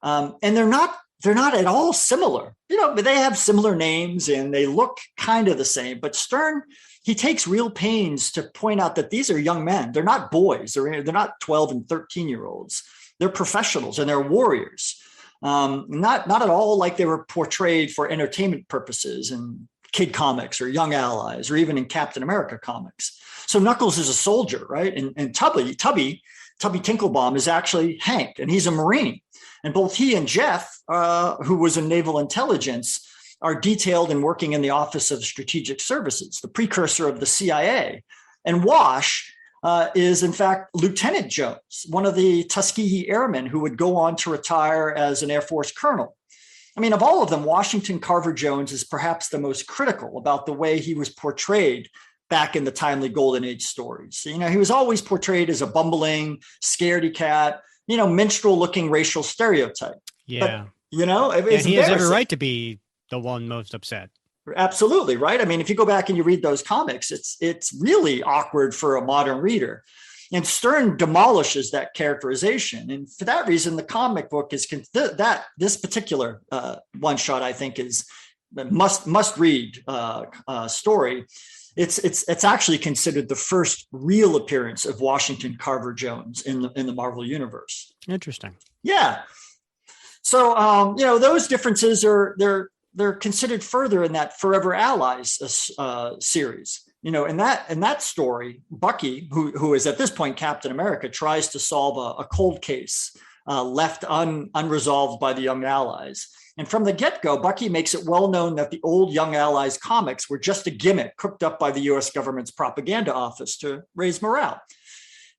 And they're not at all similar, but they have similar names and they look kind of the same. But Stern, he takes real pains to point out that these are young men. They're not boys. They're not 12 and 13-year-olds. They're professionals and they're warriors. Not at all like they were portrayed for entertainment purposes in Kid Comics or Young Allies or even in Captain America comics. So Knuckles is a soldier, right? And Tubby Tinklebaum is actually Hank, and he's a Marine. And both he and Jeff, who was in naval intelligence, are detailed and working in the Office of Strategic Services, the precursor of the CIA. And Wash is, in fact, Lieutenant Jones, one of the Tuskegee Airmen who would go on to retire as an Air Force colonel. Of all of them, Washington Carver Jones is perhaps the most critical about the way he was portrayed back in the Timely Golden Age stories. He was always portrayed as a bumbling, scaredy cat, minstrel-looking racial stereotype. Yeah. But, he has every right to be the one most upset. Absolutely, right? I mean, if you go back and you read those comics, it's really awkward for a modern reader. And Stern demolishes that characterization. And for that reason, the comic book is this particular one shot, I think, is must read story. It's actually considered the first real appearance of Washington Carver Jones in the Marvel universe. Interesting. Yeah. So those differences they're considered further in that Forever Allies series. In that story, Bucky, who is at this point Captain America, tries to solve a cold case left unresolved by the Young Allies. And from the get-go, Bucky makes it well known that the old Young Allies comics were just a gimmick cooked up by the U.S. government's propaganda office to raise morale.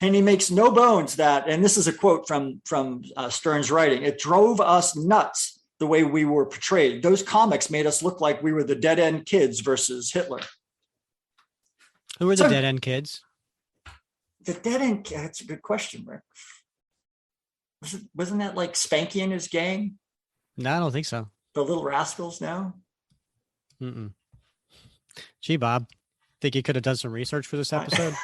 And he makes no bones that, and this is a quote from Stern's writing, "It drove us nuts the way we were portrayed. Those comics made us look like we were the dead-end kids versus Hitler." Who were the dead-end kids? The dead-end kids, that's a good question, Rick. Wasn't that like Spanky and his gang? No, I don't think so. The Little Rascals now? Mm-mm. Gee, Bob, think you could have done some research for this episode?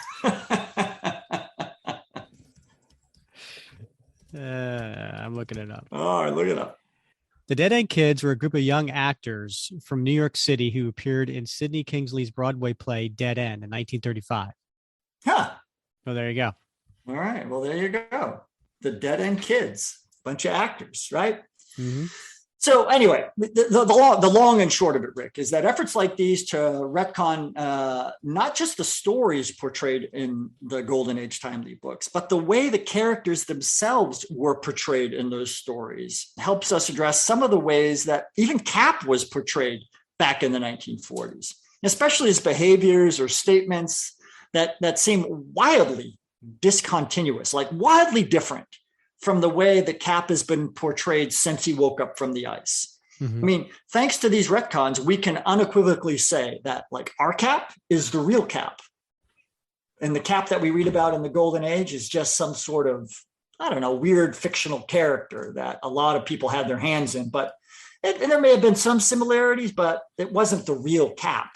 I'm looking it up. All right, look it up. The Dead End Kids were a group of young actors from New York City who appeared in Sidney Kingsley's Broadway play Dead End in 1935. Huh. Oh, there you go. All right. Well, there you go. The Dead End Kids, bunch of actors, right? Mm-hmm. So anyway, the long and short of it, Rick, is that efforts like these to retcon not just the stories portrayed in the Golden Age timely books, but the way the characters themselves were portrayed in those stories helps us address some of the ways that even Cap was portrayed back in the 1940s, especially his behaviors or statements that seem wildly discontinuous, like wildly different from the way the Cap has been portrayed since he woke up from the ice. Mm-hmm. I mean, thanks to these retcons, we can unequivocally say that like our Cap is the real Cap. And the Cap that we read about in the Golden Age is just some sort of, I don't know, weird fictional character that a lot of people had their hands in. But and there may have been some similarities, but it wasn't the real Cap.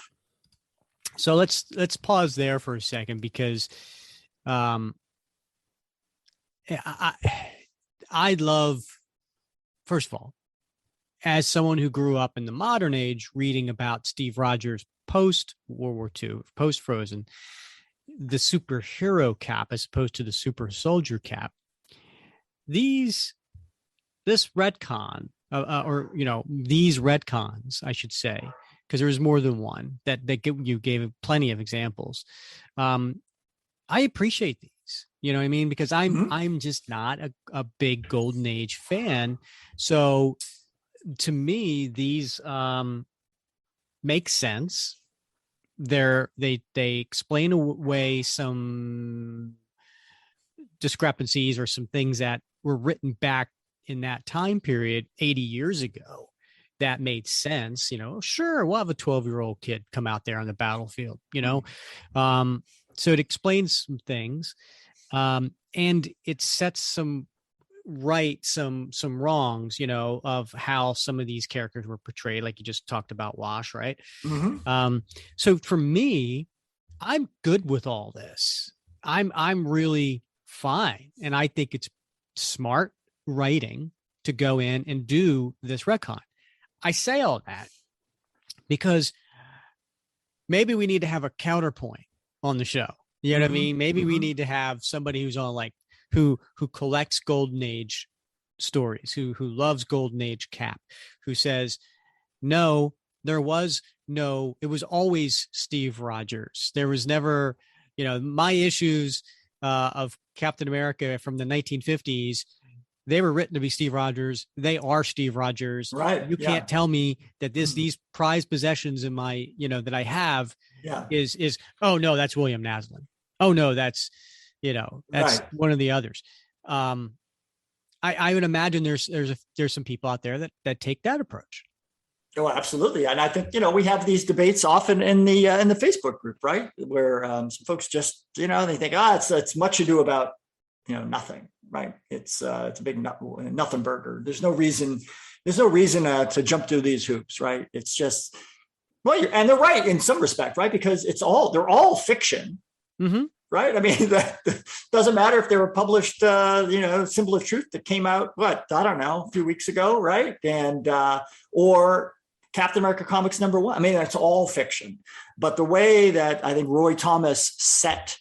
So let's pause there for a second, because I love, first of all, as someone who grew up in the modern age, reading about Steve Rogers post World War II, post Frozen, the superhero Cap as opposed to the super soldier Cap. This retcon, these retcons, I should say, because there was more than one that you gave plenty of examples. I appreciate these. You know what I mean? Because I'm just not a big Golden Age fan. So to me, these make sense. They explain away some discrepancies or some things that were written back in that time period 80 years ago that made sense. Sure, we'll have a 12-year-old kid come out there on the battlefield, so it explains some things. And it sets some wrongs, of how some of these characters were portrayed, like you just talked about Wash, right? Mm-hmm. So for me, I'm good with all this. I'm really fine. And I think it's smart writing to go in and do this retcon. I say all that because maybe we need to have a counterpoint on the show. You know what I mean? Maybe we need to have somebody who's on who collects Golden Age stories, who loves Golden Age Cap, who says, no, it was always Steve Rogers. There was never, my issues of Captain America from the 1950s, they were written to be Steve Rogers. They are Steve Rogers. Right. You can't tell me that these prized possessions in my, that I have is, oh no, that's William Naslund. Oh no, that's one of the others. I would imagine there's some people out there that take that approach. Oh, absolutely. And I think, we have these debates often in the Facebook group, right? Where some folks just, they think, it's much ado about, nothing, right? It's a big nothing burger. There's no reason to jump through these hoops, right? It's just, Well, and they're right in some respect, right? Because they're all fiction. Mm-hmm. Right. I mean, that doesn't matter if they were published, Symbol of Truth that came out, I don't know, a few weeks ago. Right. And, or Captain America Comics #1. I mean, that's all fiction. But the way that I think Roy Thomas set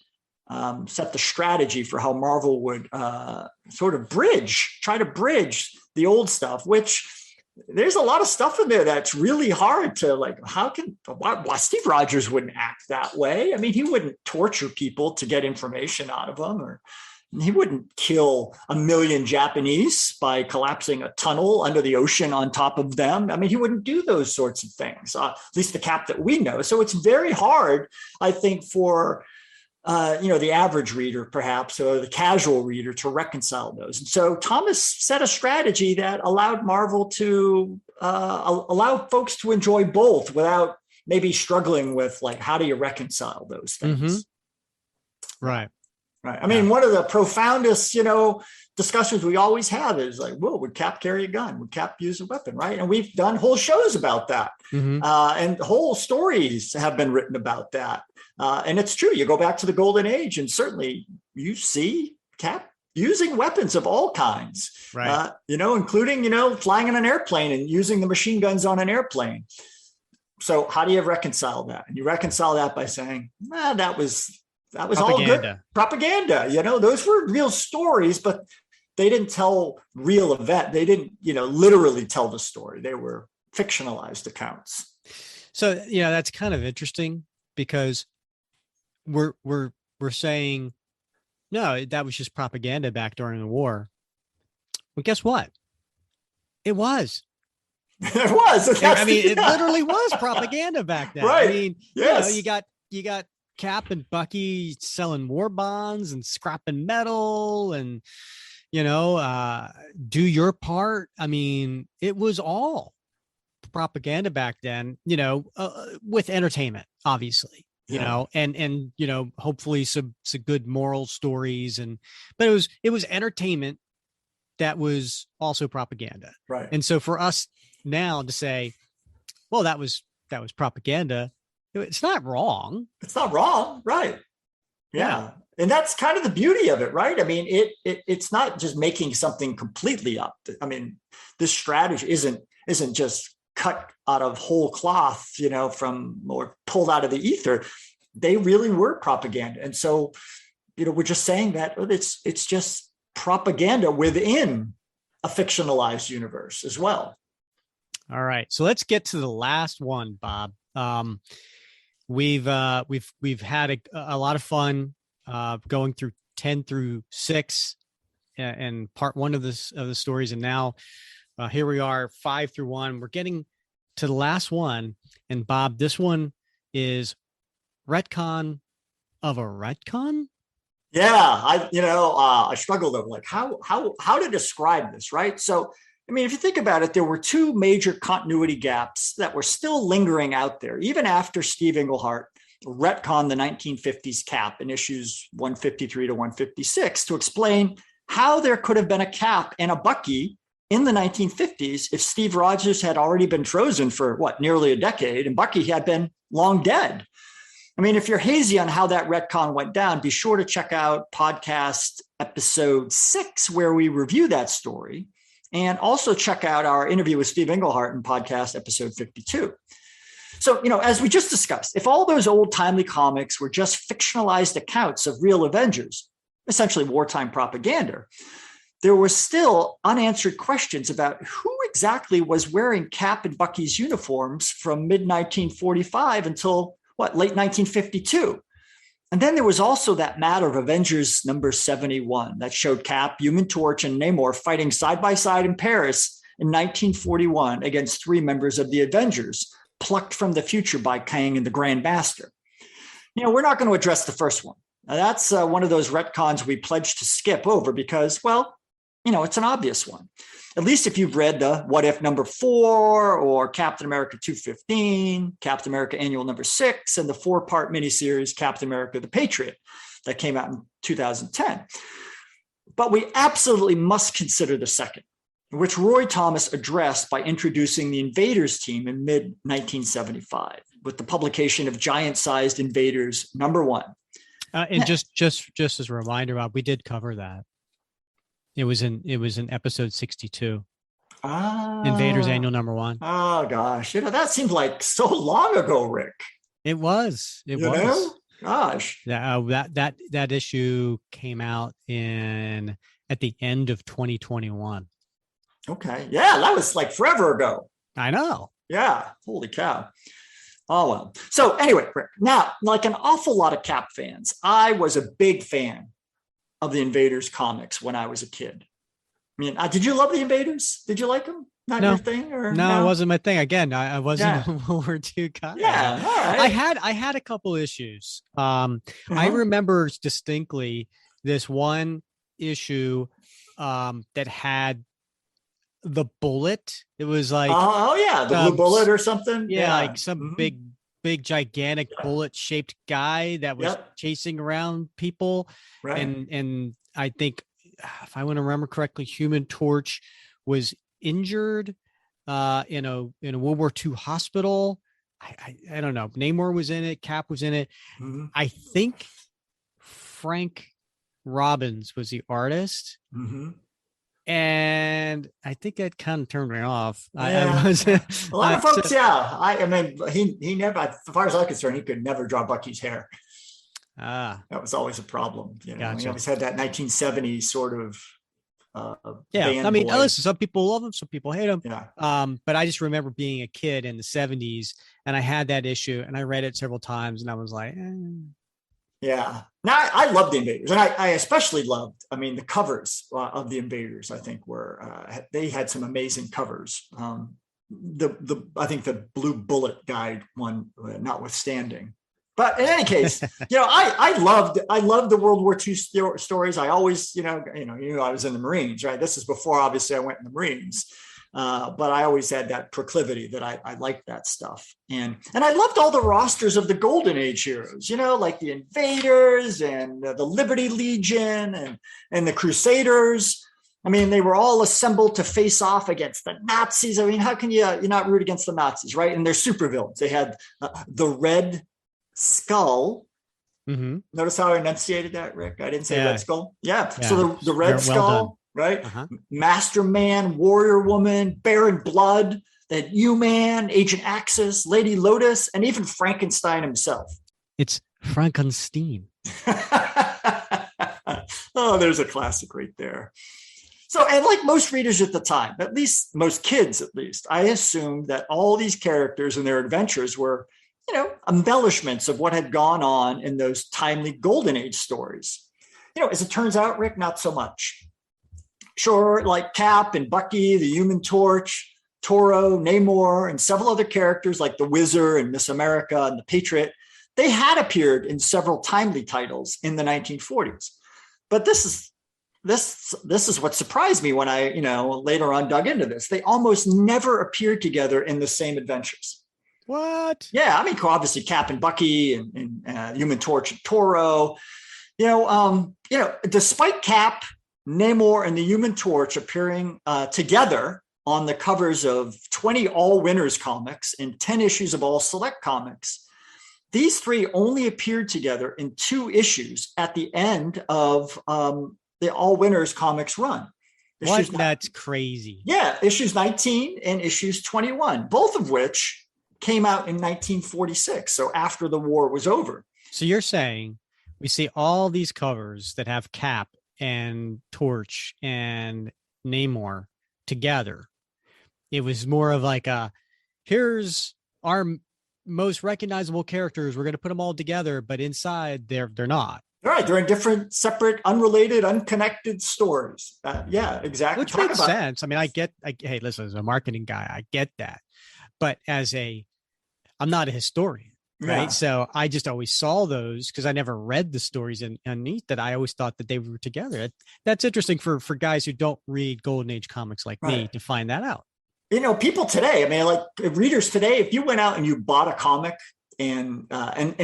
the strategy for how Marvel would sort of try to bridge the old stuff, which there's a lot of stuff in there that's really hard to why Steve Rogers wouldn't act that way. I mean, he wouldn't torture people to get information out of them, or he wouldn't kill 1 million Japanese by collapsing a tunnel under the ocean on top of them. I mean, he wouldn't do those sorts of things, at least the Cap that we know. So it's very hard, I think, for the average reader, perhaps, or the casual reader to reconcile those. And so Thomas set a strategy that allowed Marvel to allow folks to enjoy both without maybe struggling with how do you reconcile those things? Mm-hmm. Right. I mean, one of the profoundest, discussions we always have is would Cap carry a gun? Would Cap use a weapon? Right. And we've done whole shows about that. Mm-hmm. And whole stories have been written about that. And it's true. You go back to the Golden Age, and certainly you see Cap using weapons of all kinds, right? Including, flying in an airplane and using the machine guns on an airplane. So how do you reconcile that? And you reconcile that by saying, that was all good propaganda. Those were real stories, but they didn't tell real event. They didn't, literally tell the story. They were fictionalized accounts. So, that's kind of interesting, because we're saying, no, that was just propaganda back during the war. Well, guess what? It was. It was. It literally was propaganda back then. Right. I mean, yes. you got Cap and Bucky selling war bonds and scrapping metal and, do your part. I mean, it was all propaganda back then, with entertainment, obviously. And hopefully some good moral stories, but it was entertainment that was also propaganda. Right. And so for us now to say, well, that was propaganda, it's not wrong. It's not wrong. Right. Yeah. And that's kind of the beauty of it, right? I mean, it's not just making something completely up. I mean, this strategy isn't just cut out of whole cloth, from or pulled out of the ether. They really were propaganda. And so, we're just saying that it's just propaganda within a fictionalized universe as well. All right. So let's get to the last one, Bob. We've had a lot of fun going through 10 through 6 and part 1 of the stories. And now here we are, 5 through 1. We're getting to the last one. And Bob, this one is retcon of a retcon. Yeah, I struggled with how to describe this, right? So, I mean, if you think about it, there were 2 major continuity gaps that were still lingering out there, even after Steve Englehart retconned the 1950s Cap in issues 153 to 156 to explain how there could have been a Cap and a Bucky in the 1950s if Steve Rogers had already been frozen for nearly a decade, and Bucky had been long dead. I mean, if you're hazy on how that retcon went down, be sure to check out podcast episode 6, where we review that story. And also check out our interview with Steve Englehart in podcast episode 52. So, as we just discussed, if all those old timely comics were just fictionalized accounts of real Avengers, essentially wartime propaganda, there were still unanswered questions about who exactly was wearing Cap and Bucky's uniforms from mid-1945 until, late 1952. And then there was also that matter of Avengers number 71 that showed Cap, Human Torch, and Namor fighting side by side in Paris in 1941 against 3 members of the Avengers, plucked from the future by Kang and the Grand Master. We're not going to address the first one. Now, that's one of those retcons we pledged to skip over because, it's an obvious one. At least if you've read the What If number 4 or Captain America 215, Captain America Annual number 6, and the 4-part miniseries Captain America the Patriot that came out in 2010. But we absolutely must consider the second, which Roy Thomas addressed by introducing the Invaders team in mid-1975. with the publication of Giant-Sized Invaders #1. And just as a reminder, Bob, we did cover that. It was in episode 62. Invaders Annual #1. Oh gosh, that seemed like so long ago, Rick. It was. Gosh. That issue came out at the end of 2021. Okay. Yeah, that was like forever ago. I know. Yeah. Holy cow. Oh, well. So anyway, Rick, now, like an awful lot of Cap fans, I was a big fan of the Invaders comics when I was a kid. I mean, did you love the Invaders? Did you like them? Not your thing? Or no, it wasn't my thing. Again, I wasn't a World War II guy. Yeah, all right. I had a couple issues. I remember distinctly this one issue that had the bullet. It was like the blue bullet or something. Yeah, like some big gigantic bullet shaped guy that was chasing around people. Right. And I think, if I want to remember correctly, Human Torch was injured in a World War II hospital. I don't know. Namor was in it. Cap was in it. Mm-hmm. I think Frank Robbins was the artist. Mm-hmm. And I think that kind of turned me off. Yeah. A lot of folks, I mean, he never, as far as I'm concerned, he could never draw Bucky's hair. That was always a problem. Gotcha. We always had that 1970s sort of. I mean, listen, some people love him, some people hate him. Yeah. But I just remember being a kid in the 70s, and I had that issue, and I read it several times, and I was like, Yeah. Now I love the Invaders, and I especially loved. I mean, the covers of the Invaders. I think they had some amazing covers. I think the Blue Bullet guide one, notwithstanding. But in any case, I loved the World War II stories. I always, I was in the Marines, right? This is before, obviously, I went in the Marines. But I always had that proclivity that I liked that stuff. And I loved all the rosters of the Golden Age heroes, like the Invaders and the Liberty Legion and the Crusaders. I mean, they were all assembled to face off against the Nazis. I mean, how can you not root against the Nazis, right? And they're supervillains. They had the Red Skull. Mm-hmm. Notice how I enunciated that, Rick? I didn't say Red Skull. Yeah. So the Red Well Skull. done. Right? Master Man, Warrior Woman, Baron Blood, that U-Man, Agent Axis, Lady Lotus, and even Frankenstein himself. It's Frankenstein. Oh, there's a classic right there. So, and like most readers at the time, at least most kids, at least, I assumed that all these characters and their adventures were, embellishments of what had gone on in those timely Golden Age stories. As it turns out, Rick, not so much. Sure, like Cap and Bucky, the Human Torch, Toro, Namor, and several other characters like the Wizard and Miss America and the Patriot, they had appeared in several timely titles in the 1940s. But this is what surprised me when I, later on dug into this. They almost never appeared together in the same adventures. What? Yeah, I mean, obviously Cap and Bucky and Human Torch and Toro. Despite Cap, Namor, and the Human Torch appearing together on the covers of 20 All Winners comics and 10 issues of All Select comics, these three only appeared together in 2 issues at the end of the All Winners comics run. That's crazy. Yeah, issues 19 and issues 21, both of which came out in 1946, so after the war was over. So you're saying we see all these covers that have Cap and Torch and Namor together. It was more of like here's our most recognizable characters. We're going to put them all together, but inside they're not. All right, they're in different, separate, unrelated, unconnected stories. Yeah, exactly. Which makes sense. I mean, hey, listen, as a marketing guy, I get that, but I'm not a historian. Right. Yeah. So I just always saw those because I never read the stories underneath that. I always thought that they were together. That's interesting for guys who don't read Golden Age comics like me to find that out. People today, I mean, like readers today, if you went out and you bought a comic and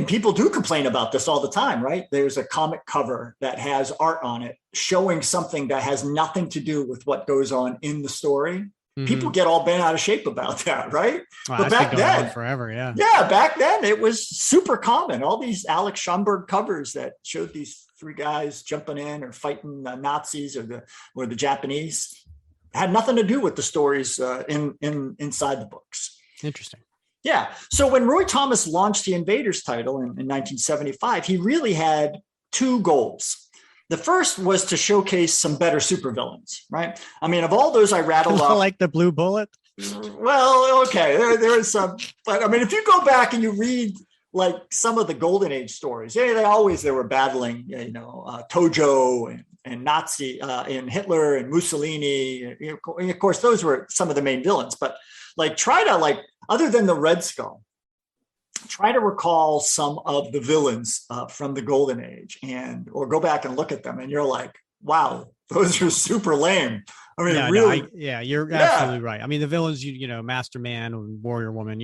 people do complain about this all the time, right? There's a comic cover that has art on it showing something that has nothing to do with what goes on in the story. People get all bent out of shape about that, right? Well, but that's back been going on then, forever, yeah. Yeah, back then it was super common. All these Alex Schomburg covers that showed these three guys jumping in or fighting the Nazis or the Japanese had nothing to do with the stories inside the books. Interesting. Yeah. So when Roy Thomas launched the Invaders title in 1975, he really had two goals. The first was to showcase some better supervillains, right? I mean, of all those I rattled off, like the Blue Bullet. Well, okay, there is some, but I mean, if you go back and you read like some of the Golden Age stories, they were battling, Tojo and Nazi and Hitler and Mussolini. And of course, those were some of the main villains. But other than the Red Skull, try to recall some of the villains from the Golden Age or go back and look at them, and you're like, wow, those are super lame. I mean, you're absolutely right. I mean, the villains, Master Man and Warrior Woman,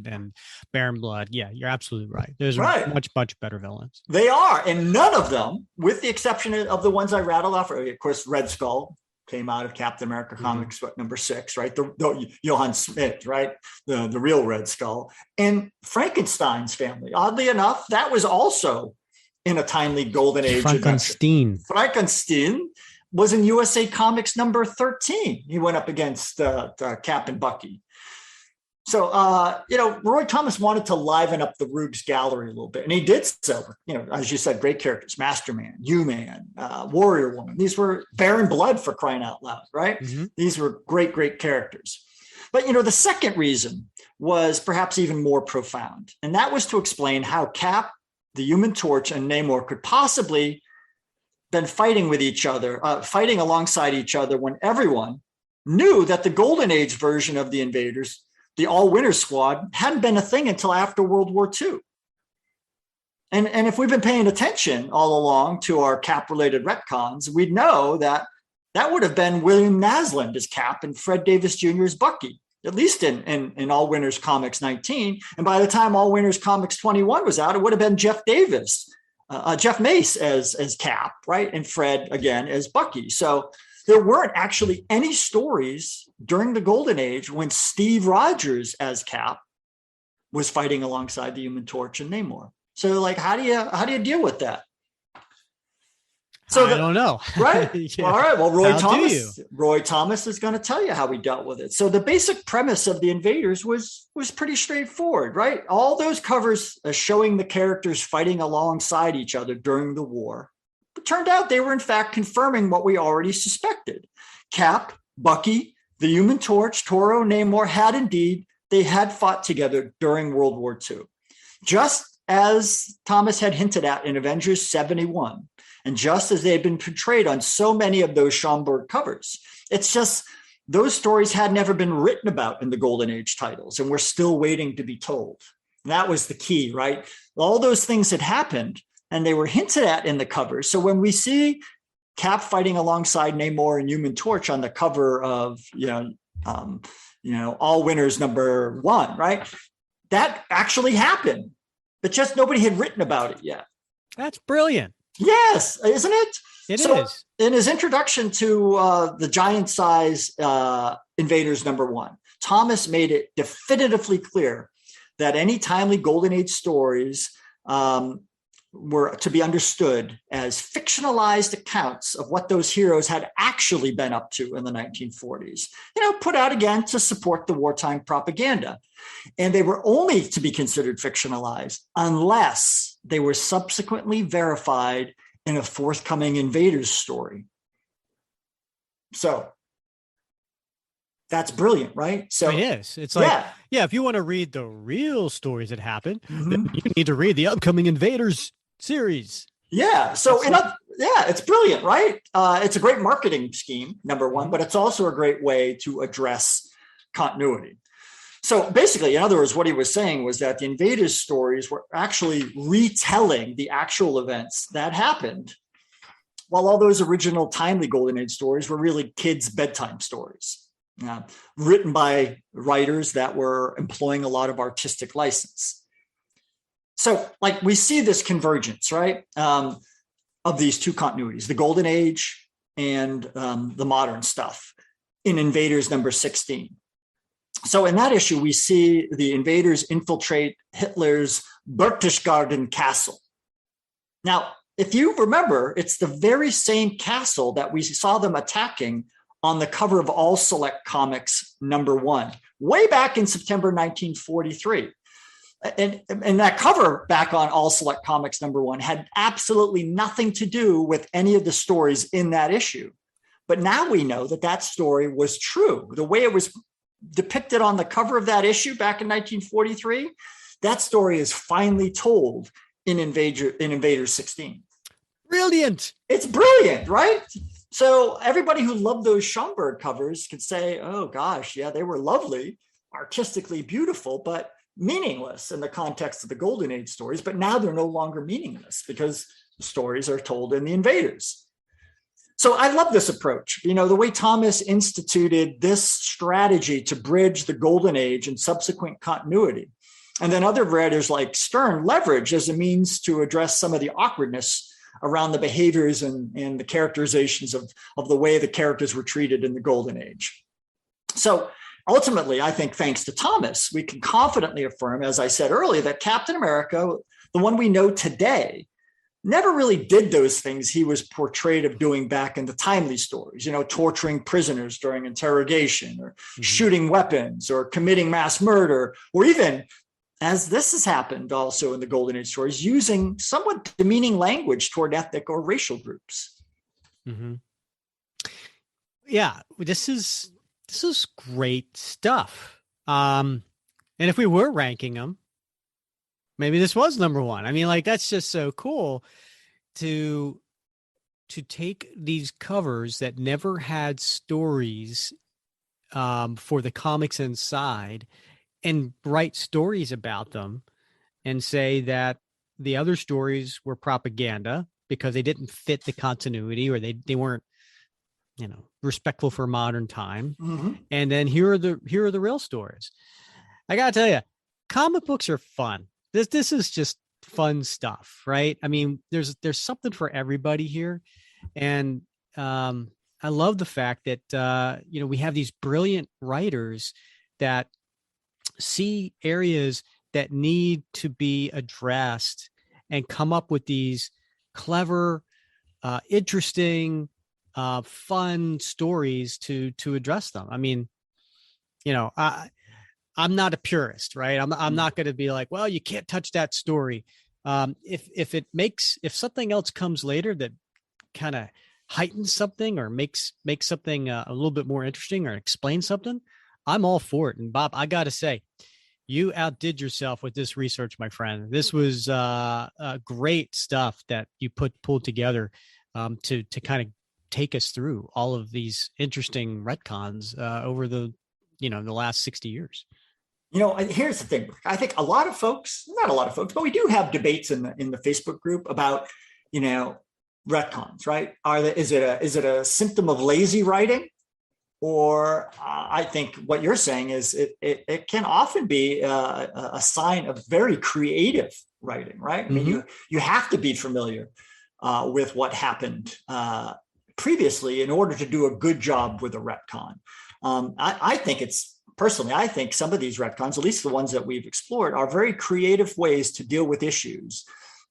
and Baron Blood. Yeah, you're absolutely right. There's much, much better villains. They are. And none of them, with the exception of the ones I rattled off, of course, Red Skull came out of Captain America Comics, number 6, right? The Johann Smith, right? The real Red Skull. And Frankenstein's family. Oddly enough, that was also in a timely Golden Age. Frankenstein was in USA Comics number 13. He went up against Cap and Bucky. So, Roy Thomas wanted to liven up the Rubes gallery a little bit, and he did so. As you said, great characters: Master Man, U-Man, Warrior Woman. These were Baron Blood, for crying out loud, right? Mm-hmm. These were great characters. But, the second reason was perhaps even more profound, and that was to explain how Cap, the Human Torch, and Namor could possibly been fighting with each other, fighting alongside each other when everyone knew that the Golden Age version of the Invaders, the All-Winners Squad, hadn't been a thing until after World War II. And if we've been paying attention all along to our Cap-related retcons, we'd know that would have been William Naslund as Cap and Fred Davis Jr. as Bucky, at least in All-Winners Comics 19. And by the time All-Winners Comics 21 was out, it would have been Jeff Mace as Cap, right? And Fred, again, as Bucky. So there weren't actually any stories during the Golden Age when Steve Rogers as Cap was fighting alongside the Human Torch and Namor. So, how do you deal with that? So I don't know. Right? Yeah. All right. Well, Roy Thomas is going to tell you how he dealt with it. So the basic premise of the Invaders was pretty straightforward, right? All those covers showing the characters fighting alongside each other during the war. It turned out they were, in fact, confirming what we already suspected. Cap, Bucky, the Human Torch, Toro, Namor had fought together during World War II. Just as Thomas had hinted at in Avengers 71. And just as they had been portrayed on so many of those Schomburg covers, it's just those stories had never been written about in the Golden Age titles, and we're still waiting to be told. And that was the key, right? All those things had happened, and they were hinted at in the covers. So when we see Cap fighting alongside Namor and Human Torch on the cover of, All Winners number 1, right? That actually happened, but just nobody had written about it yet. That's brilliant. Yes, isn't it? It is. In his introduction to the giant size Invaders number 1, Thomas made it definitively clear that any timely Golden Age stories were to be understood as fictionalized accounts of what those heroes had actually been up to in the 1940s, put out again to support the wartime propaganda. And they were only to be considered fictionalized unless they were subsequently verified in a forthcoming Invaders story. So that's brilliant, right? So it is. It's like, if you want to read the real stories that happened, then you need to read the upcoming Invaders series. Yeah. So it's brilliant, right? It's a great marketing scheme, number 1, but it's also a great way to address continuity. So basically, in other words, what he was saying was that the Invaders stories were actually retelling the actual events that happened, while all those original timely Golden Age stories were really kids' bedtime stories, written by writers that were employing a lot of artistic license. So we see this convergence, right, of these two continuities, the Golden Age and the modern stuff. in Invaders number 16. So in that issue, we see the invaders infiltrate Hitler's Berchtesgaden castle. Now, if you remember, it's the very same castle that we saw them attacking on the cover of All Select Comics #1, way back in September 1943. And that cover back on All Select Comics #1 had absolutely nothing to do with any of the stories in that issue. But now we know that that story was true. The way it was depicted on the cover of that issue back in 1943, that story is finally told in Invaders 16. Brilliant. It's brilliant, right? So everybody who loved those Schomburg covers could say, oh gosh, yeah, they were lovely, artistically beautiful, but meaningless in the context of the Golden Age stories. But now they're no longer meaningless because the stories are told in the Invaders. So I love this approach. You know, the way Thomas instituted this strategy to bridge the Golden Age and subsequent continuity. And then other writers like Stern leverage as a means to address some of the awkwardness around the behaviors and the characterizations of the way the characters were treated in the Golden Age. So ultimately, I think thanks to Thomas, we can confidently affirm, as I said earlier, that Captain America, the one we know today, never really did those things he was portrayed of doing back in the Timely stories, you know, torturing prisoners during interrogation or shooting weapons or committing mass murder, or even, as this has happened also in the Golden Age stories, using somewhat demeaning language toward ethnic or racial groups. Mm-hmm. Yeah, this is great stuff. And if we were ranking them, maybe this was #1. I mean, like, that's just so cool to take these covers that never had stories for the comics inside and write stories about them and say that the other stories were propaganda because they didn't fit the continuity or they weren't, you know, respectful for modern time. Mm-hmm. And then here are the real stories. I gotta tell you, comic books are fun. This is just fun stuff, right? I mean, there's something for everybody here. And I love the fact that, you know, we have these brilliant writers that see areas that need to be addressed and come up with these clever, interesting, fun stories to address them. I mean, you know, I'm not a purist, right? I'm not going to be like, well, you can't touch that story. If something else comes later that kind of heightens something or makes something a little bit more interesting or explains something, I'm all for it. And Bob, I got to say, you outdid yourself with this research, my friend. This was great stuff that you pulled together to kind of take us through all of these interesting retcons over the last 60 years. You know, here's the thing. I think not a lot of folks, but we do have debates in the Facebook group about, you know, retcons, right? Is it a symptom of lazy writing? Or I think what you're saying is it can often be a sign of very creative writing, right? I mean, you have to be familiar with what happened previously in order to do a good job with a retcon. I think some of these retcons, at least the ones that we've explored, are very creative ways to deal with issues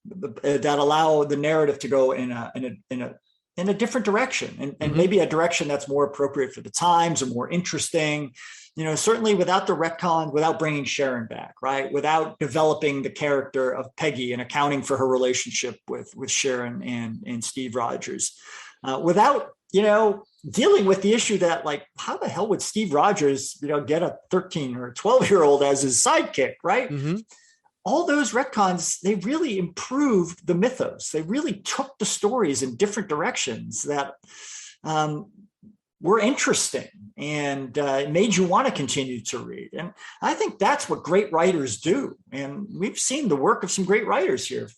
that allow the narrative to go in a different direction and maybe a direction that's more appropriate for the times or more interesting. You know, certainly without the retcon, without bringing Sharon back, right? Without developing the character of Peggy and accounting for her relationship with Sharon and Steve Rogers, without, you know, dealing with the issue that, like, how the hell would Steve Rogers, you know, get a 13 or 12-year-old as his sidekick, right? All those retcons, they really improved the mythos. They really took the stories in different directions that were interesting and made you want to continue to read. And I think that's what great writers do. And we've seen the work of some great writers here.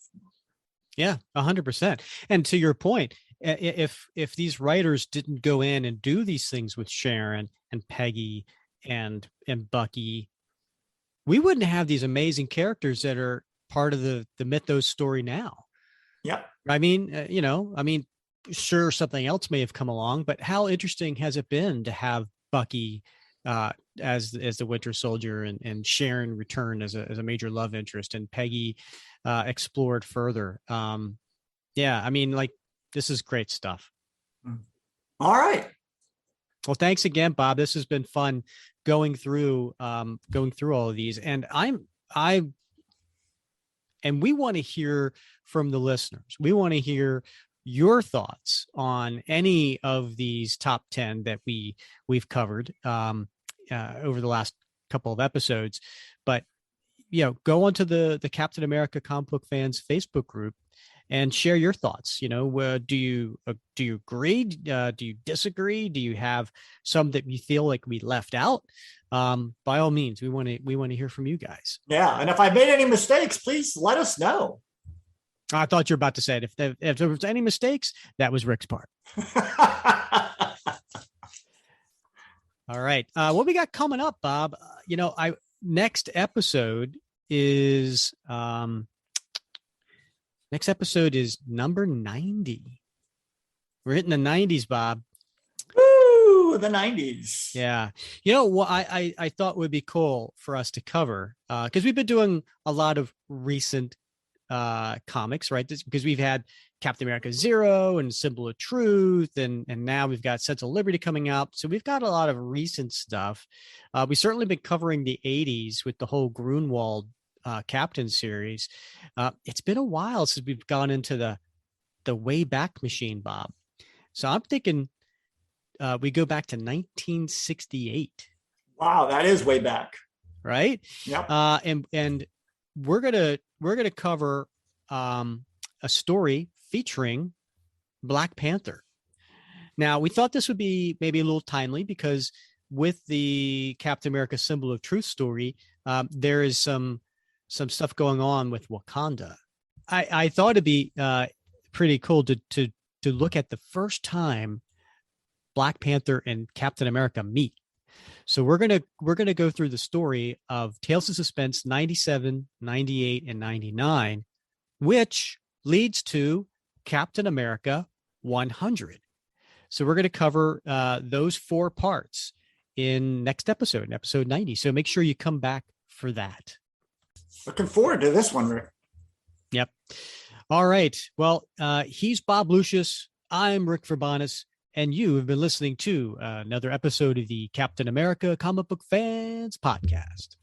Yeah, 100%. And to your point, if these writers didn't go in and do these things with Sharon and Peggy and Bucky, we wouldn't have these amazing characters that are part of the mythos story now. Yeah. I mean, sure, something else may have come along, but how interesting has it been to have Bucky as the Winter Soldier, and Sharon returned as a major love interest, and Peggy explored further. Yeah, I mean, like, this is great stuff. All right. Well, thanks again, Bob. This has been fun going through all of these, and we want to hear from the listeners. We want to hear your thoughts on any of these top 10 that we've covered over the last couple of episodes. But go onto the Captain America Comic Book Fans Facebook group and share your thoughts. Do you agree? Do you disagree? Do you have some that you feel like we left out? By all means, we want to hear from you guys. Yeah, and if I made any mistakes, please let us know. I thought you were about to say it. If there was any mistakes, that was Rick's part. All right. What we got coming up, Bob? Next episode is number 90. We're hitting the 90s, Bob. Woo, the 90s. Yeah. What I thought would be cool for us to cover, because we've been doing a lot of recent comics, right? Because we've had Captain America Zero and Symbol of Truth, and now we've got Sense of Liberty coming out. So we've got a lot of recent stuff. We've certainly been covering the 80s with the whole Grunwald Captain series. It's been a while since we've gone into the way back machine, Bob. So I'm thinking we go back to 1968. Wow, that is way back, right? Yep. And we're gonna cover a story featuring Black Panther. Now, we thought this would be maybe a little timely because with the Captain America Symbol of Truth story, there is some stuff going on with Wakanda. I thought it'd be pretty cool to look at the first time Black Panther and Captain America meet. So we're gonna go through the story of Tales of Suspense 97, 98, and 99, which leads to Captain America 100. So we're going to cover those 4 parts in next episode, in episode 90. So make sure you come back for that. Looking forward to this one, Rick. Yep. All right. Well, he's Bob Lucius. I'm Rick Verbanis. And you have been listening to another episode of the Captain America Comic Book Fans Podcast.